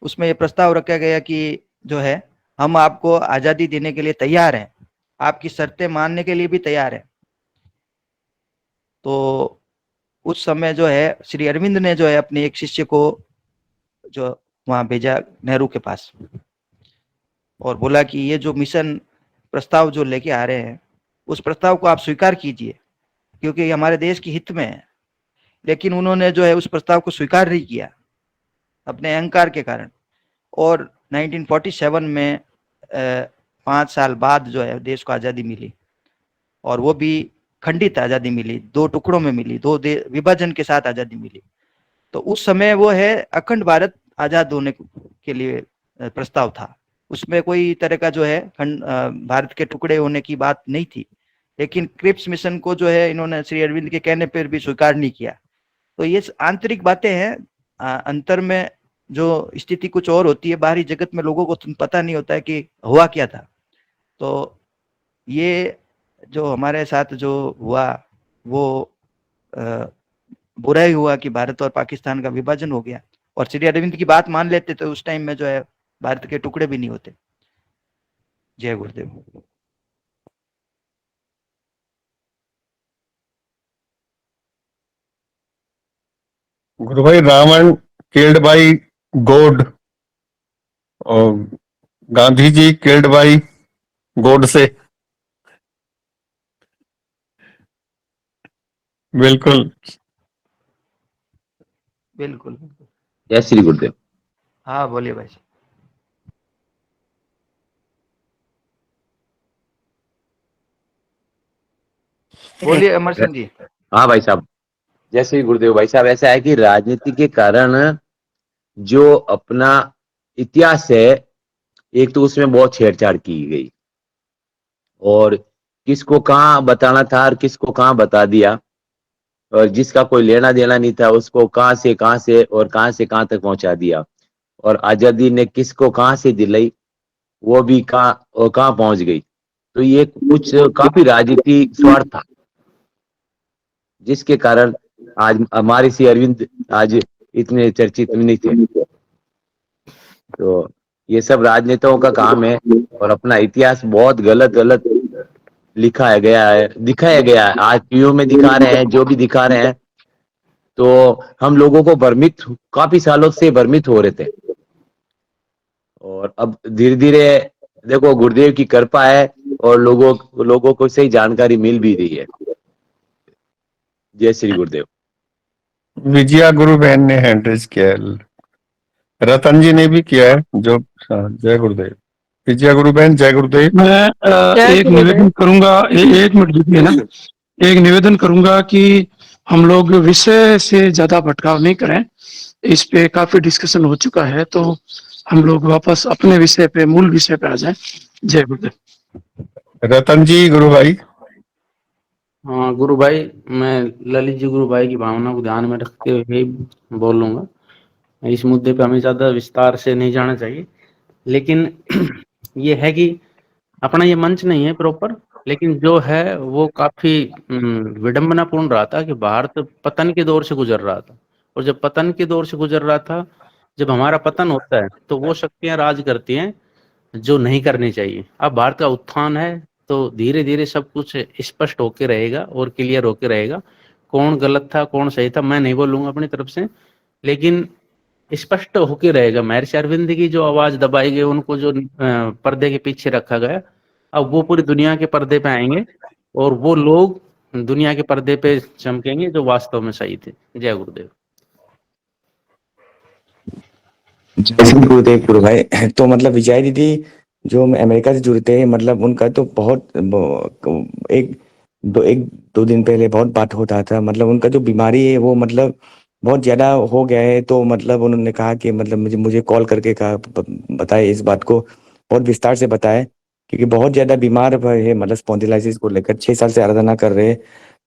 उसमें ये प्रस्ताव रखा गया कि जो है हम आपको आजादी देने के लिए तैयार हैं, आपकी शर्तें मानने के लिए भी तैयार हैं। तो उस समय जो है श्री अरविंद ने जो है अपने एक शिष्य को जो वहां भेजा नेहरू के पास, और बोला कि ये जो मिशन प्रस्ताव जो लेके आ रहे हैं उस प्रस्ताव को आप स्वीकार कीजिए क्योंकि ये हमारे देश के हित में है। लेकिन उन्होंने जो है उस प्रस्ताव को स्वीकार नहीं किया अपने अहंकार के कारण, और 1947 में 5 साल बाद जो है देश को आज़ादी मिली, और वो भी खंडित आजादी मिली, दो टुकड़ों में मिली, विभाजन के साथ आजादी मिली। तो उस समय वो है अखंड भारत आजाद होने के लिए प्रस्ताव था, उसमें कोई तरह का जो है भारत के टुकड़े होने की बात नहीं थी। लेकिन क्रिप्स मिशन को जो है इन्होंने श्री अरविंद के कहने पर भी स्वीकार नहीं किया। तो ये आंतरिक बातें हैं, अंतर में जो स्थिति कुछ और होती है, बाहरी जगत में लोगों को पता नहीं होता है कि हुआ क्या था। तो ये जो हमारे साथ जो हुआ वो बुरा ही हुआ कि भारत और पाकिस्तान का विभाजन हो गया, और श्री अरविंद की बात मान लेते तो उस टाइम में जो है भारत के टुकड़े भी नहीं होते। जय गुरुदेव। गुरु भाई, रावण किल्ड बाई गॉड और Gandhi ji killed by God से। बिल्कुल बिल्कुल। जय श्री गुरुदेव। हाँ बोलिए भाई। बोलिए अमर सिंह जी। हाँ भाई साहब, जय श्री गुरुदेव। भाई साहब, ऐसा है कि राजनीति के कारण जो अपना इतिहास है, एक तो उसमें बहुत छेड़छाड़ की गई, और किसको कहाँ बताना था और किसको कहाँ बता दिया, और जिसका कोई लेना देना नहीं था उसको कहाँ से और कहाँ से कहाँ तक पहुंचा दिया, और आजादी ने किसको कहाँ से दिलाई वो भी कहाँ पहुंच गई। तो ये कुछ काफी राजनीति स्वार्थ था, जिसके कारण आज हमारे श्री अरविंद आज इतने चर्चित नहीं थे। तो ये सब राजनेताओं का काम है, और अपना इतिहास बहुत गलत लिखाया गया है, दिखाया गया है। आज टीवी में दिखा रहे हैं, जो भी दिखा रहे हैं, तो हम लोगों को काफी सालों से भ्रमित हो रहे थे, और अब धीरे धीरे देखो गुरुदेव की कृपा है और लोगों को सही जानकारी मिल भी रही है। जय श्री गुरुदेव। विजया गुरु बहन ने हैंड रेज किया है, रतन जी ने भी किया है जो। जय गुरुदेव। विजया गुरु बहन, जय गुरुदेव। मैं एक निवेदन करूंगा, एक मिनट दीजिए ना। एक निवेदन करूंगा कि हम लोग विषय से ज्यादा भटकाव नहीं करें, इस पे काफी डिस्कशन हो चुका है, तो हम लोग वापस अपने विषय पे, मूल विषय पे आ जाएं। जय गुरुदेव। रतन जी गुरु भाई। हाँ गुरु भाई, मैं ललित जी गुरु भाई की भावना को ध्यान में रखते हुए बोलूंगा। इस मुद्दे पे हमें ज्यादा विस्तार से नहीं जाना चाहिए, लेकिन ये है कि अपना ये मंच नहीं है प्रॉपर, लेकिन जो है वो काफी विडंबनापूर्ण रहा था कि भारत पतन के दौर से गुजर रहा था, और जब पतन के दौर से गुजर रहा था, जब हमारा पतन होता है तो वो शक्तियां राज करती हैं जो नहीं करनी चाहिए। अब भारत का उत्थान है तो धीरे धीरे सब कुछ स्पष्ट होके रहेगा और क्लियर होके रहेगा। कौन गलत था कौन सही था मैं नहीं बोलूंगा अपनी तरफ से, लेकिन स्पष्ट होके रहेगा। महर्षि अरविंद की जो आवाज दबाई गई, उनको जो पर्दे के पीछे रखा गया, अब वो पूरी दुनिया के पर्दे पे आएंगे, और वो लोग दुनिया के पर्दे पे चमकेंगे जो वास्तव में सही थे। जय गुरुदेव। जय श्री गुरुदेव गुरु भाई। तो मतलब विजय दीदी जो अमेरिका से जुड़े थे, मतलब उनका तो एक दो दिन पहले बहुत बात होता था, मतलब उनका जो बीमारी है वो मतलब बहुत ज्यादा हो गया है। तो मतलब उन्होंने कहा कि मतलब मुझे कॉल करके कहा, बताए इस बात को, बहुत विस्तार से बताए, क्योंकि बहुत ज्यादा बीमार है, मतलब स्पॉन्डिलाइटिस को लेकर 6 साल से आराधना कर रहे हैं।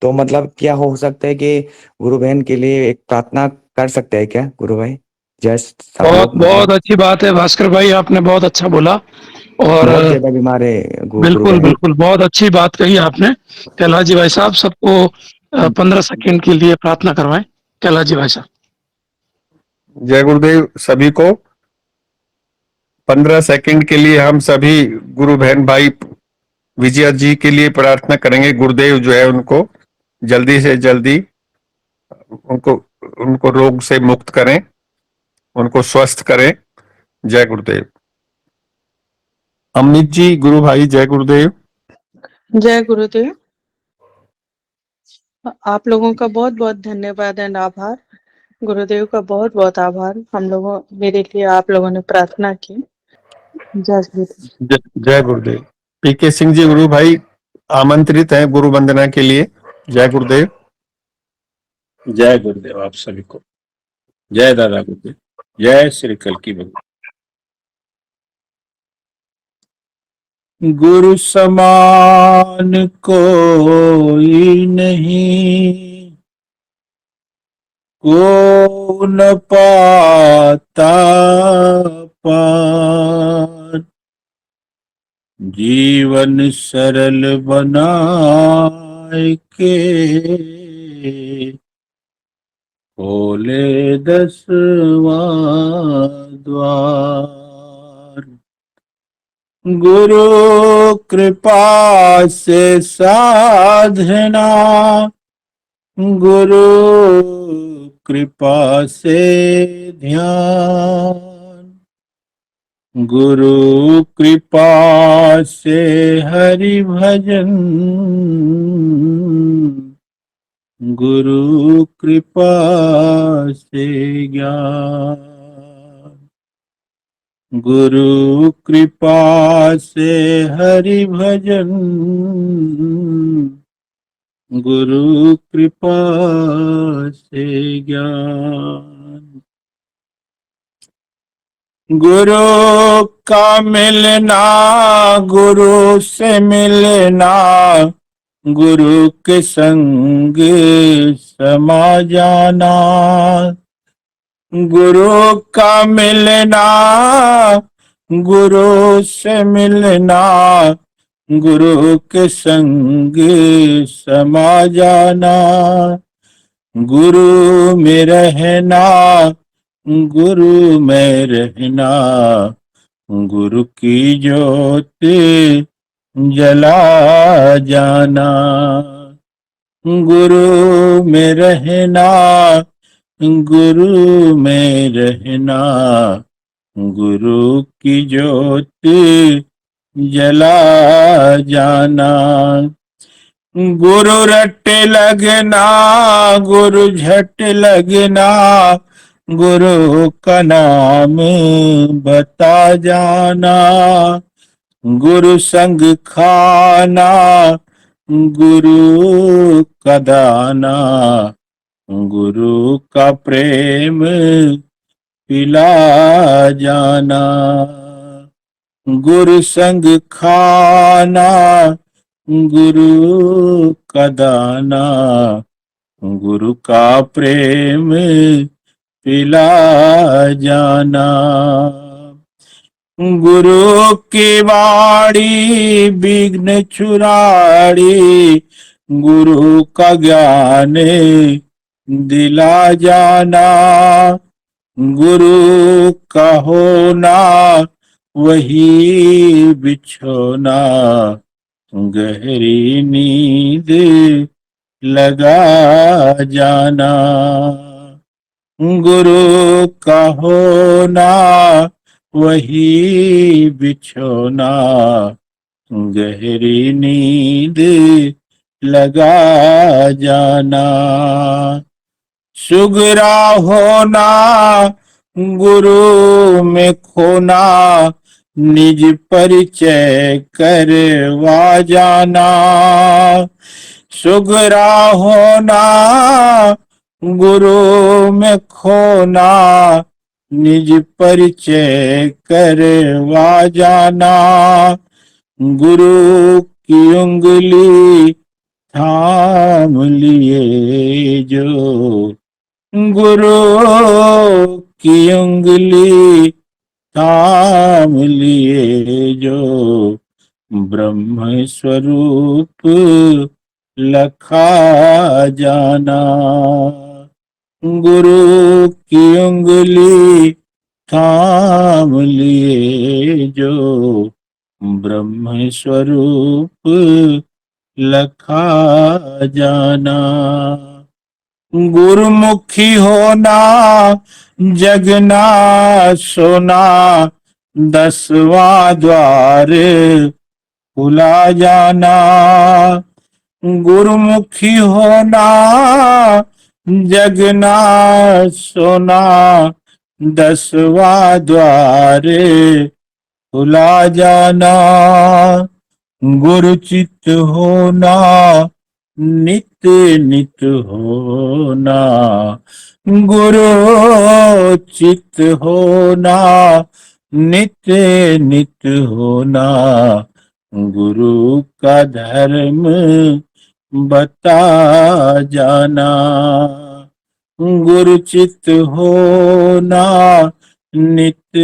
तो मतलब क्या हो सकता है कि गुरु बहन के लिए एक प्रार्थना कर सकते हैं क्या गुरु भाई? बहुत अच्छी बात है भास्कर भाई, आपने बहुत अच्छा बोला, और बहुत ज्यादा बीमार है बिल्कुल बिल्कुल बहुत अच्छी बात कही आपने। कैलाश जी भाई साहब, सबको 15 सेकंड के लिए प्रार्थना करवाएं। कैलाश जी भाई साहब। जय गुरुदेव सभी को। 15 सेकंड के लिए हम सभी गुरु बहन भाई विजया जी के लिए प्रार्थना करेंगे। गुरुदेव जो है उनको जल्दी से जल्दी उनको रोग से मुक्त करें, उनको स्वस्थ करें। जय गुरुदेव। अमित जी गुरु भाई, जय गुरुदेव। जय गुरुदेव। आप लोगों का बहुत बहुत धन्यवाद एंड आभार। गुरुदेव का बहुत बहुत आभार, मेरे लिए आप लोगों ने प्रार्थना की। जय गुरुदेव। जय गुरुदेव। पीके सिंह जी गुरु भाई आमंत्रित हैं गुरु वंदना के लिए। जय गुरुदेव। जय गुरुदेव आप सभी को। जय दादा गुरुदेव। जय श्री कल्की भगवान। गुरु समान कोई नहीं, को न पाता पार। जीवन सरल बनाए के खोले 10वां द्वार। गुरु कृपा से साधना, गुरु कृपा से ध्यान, गुरु कृपा से हरि भजन, गुरु कृपा से ज्ञान। गुरु कृपा से हरि भजन, गुरु कृपा से ज्ञान। गुरु का मिलना, गुरु से मिलना, गुरु के संग समा जाना। गुरु का मिलना, गुरु से मिलना, गुरु के संग समा जाना। गुरु में रहना, गुरु में रहना, गुरु की ज्योत जला जाना। गुरु में रहना, गुरु में रहना, गुरु की ज्योत जला जाना। गुरु रट लगना, गुरु झट लगना, गुरु का नाम बता जाना। गुरु संग खाना, गुरु का दाना, गुरु का प्रेम पिला जाना। गुरु संग खाना, गुरु का दाना, गुरु का प्रेम पिला जाना। गुरु की वाणी विघ्न छुड़ाड़ी, गुरु का ज्ञान दिला जाना। गुरु का होना वही बिछोना, गहरी नींद लगा जाना। गुरु का होना वही बिछोना, गहरी नींद लगा जाना। सुगरा होना, गुरु में खोना, निज परिचय करवा जाना। सुगरा होना, गुरु में खोना, निज परिचय करवा जाना। गुरु की उंगली थाम लिए जो, गुरु की उंगली थाम लिए जो, ब्रह्म स्वरूप लखा जाना। गुरु की उंगली थाम लिए जो, ब्रह्म स्वरूप लखा जाना। गुरुमुखी होना, जगना सोना, 10वां द्वार खुला जाना। गुरुमुखी होना, जगना सोना, 10वां द्वार खुला जाना। गुरु चित होना, नित नित होना, गुरु चित होना, नित नित होना, गुरु का धर्म बता जाना। गुरु चित होना, नित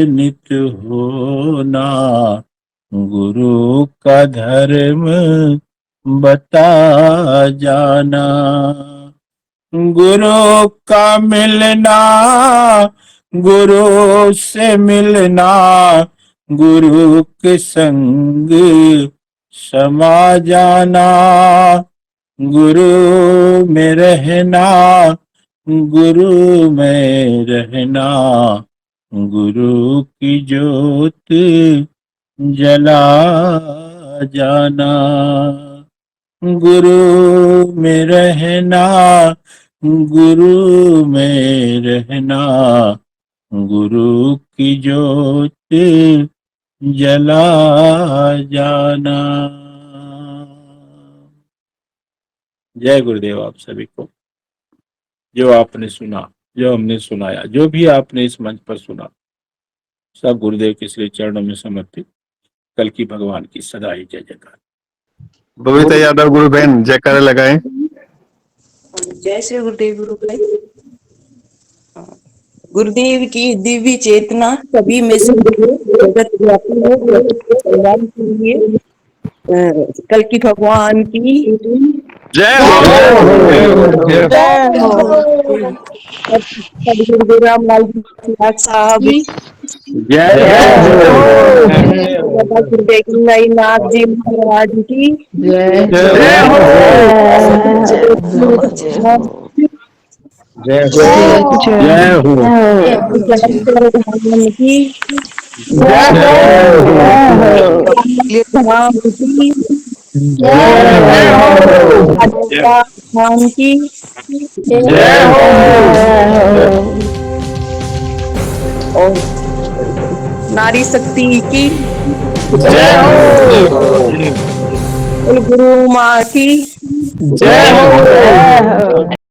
नित होना, गुरु का धर्म बता जाना। गुरु का मिलना, गुरु से मिलना, गुरु के संग समा जाना। गुरु में रहना, गुरु में रहना, गुरु की ज्योत जला जाना। गुरु में रहना, गुरु में रहना, गुरु की ज्योत जला जाना। जय गुरुदेव आप सभी को। जो आपने सुना, जो हमने सुनाया, जो भी आपने इस मंच पर सुना, सब गुरुदेव के श्री चरणों में समर्पित। कल की भगवान की सदा ही जय जयकार। बबीता यादव गुरु बहन जयकारा लगाएं। जय श्री गुरुदेव गुरु भाई। गुरुदेव की दिव्य चेतना सभी में से जगत व्यापी हो, जगत के कल्याण के लिए कल की भगवान की जय हो। जय हो। गुरुदेव रामलाल जी साहब, जय बाबा गुरुदेव नाथ जी महाराज की जय हो। भगवान की धाम की धाम की और नारी शक्ति की गुरु माँ की जय हो।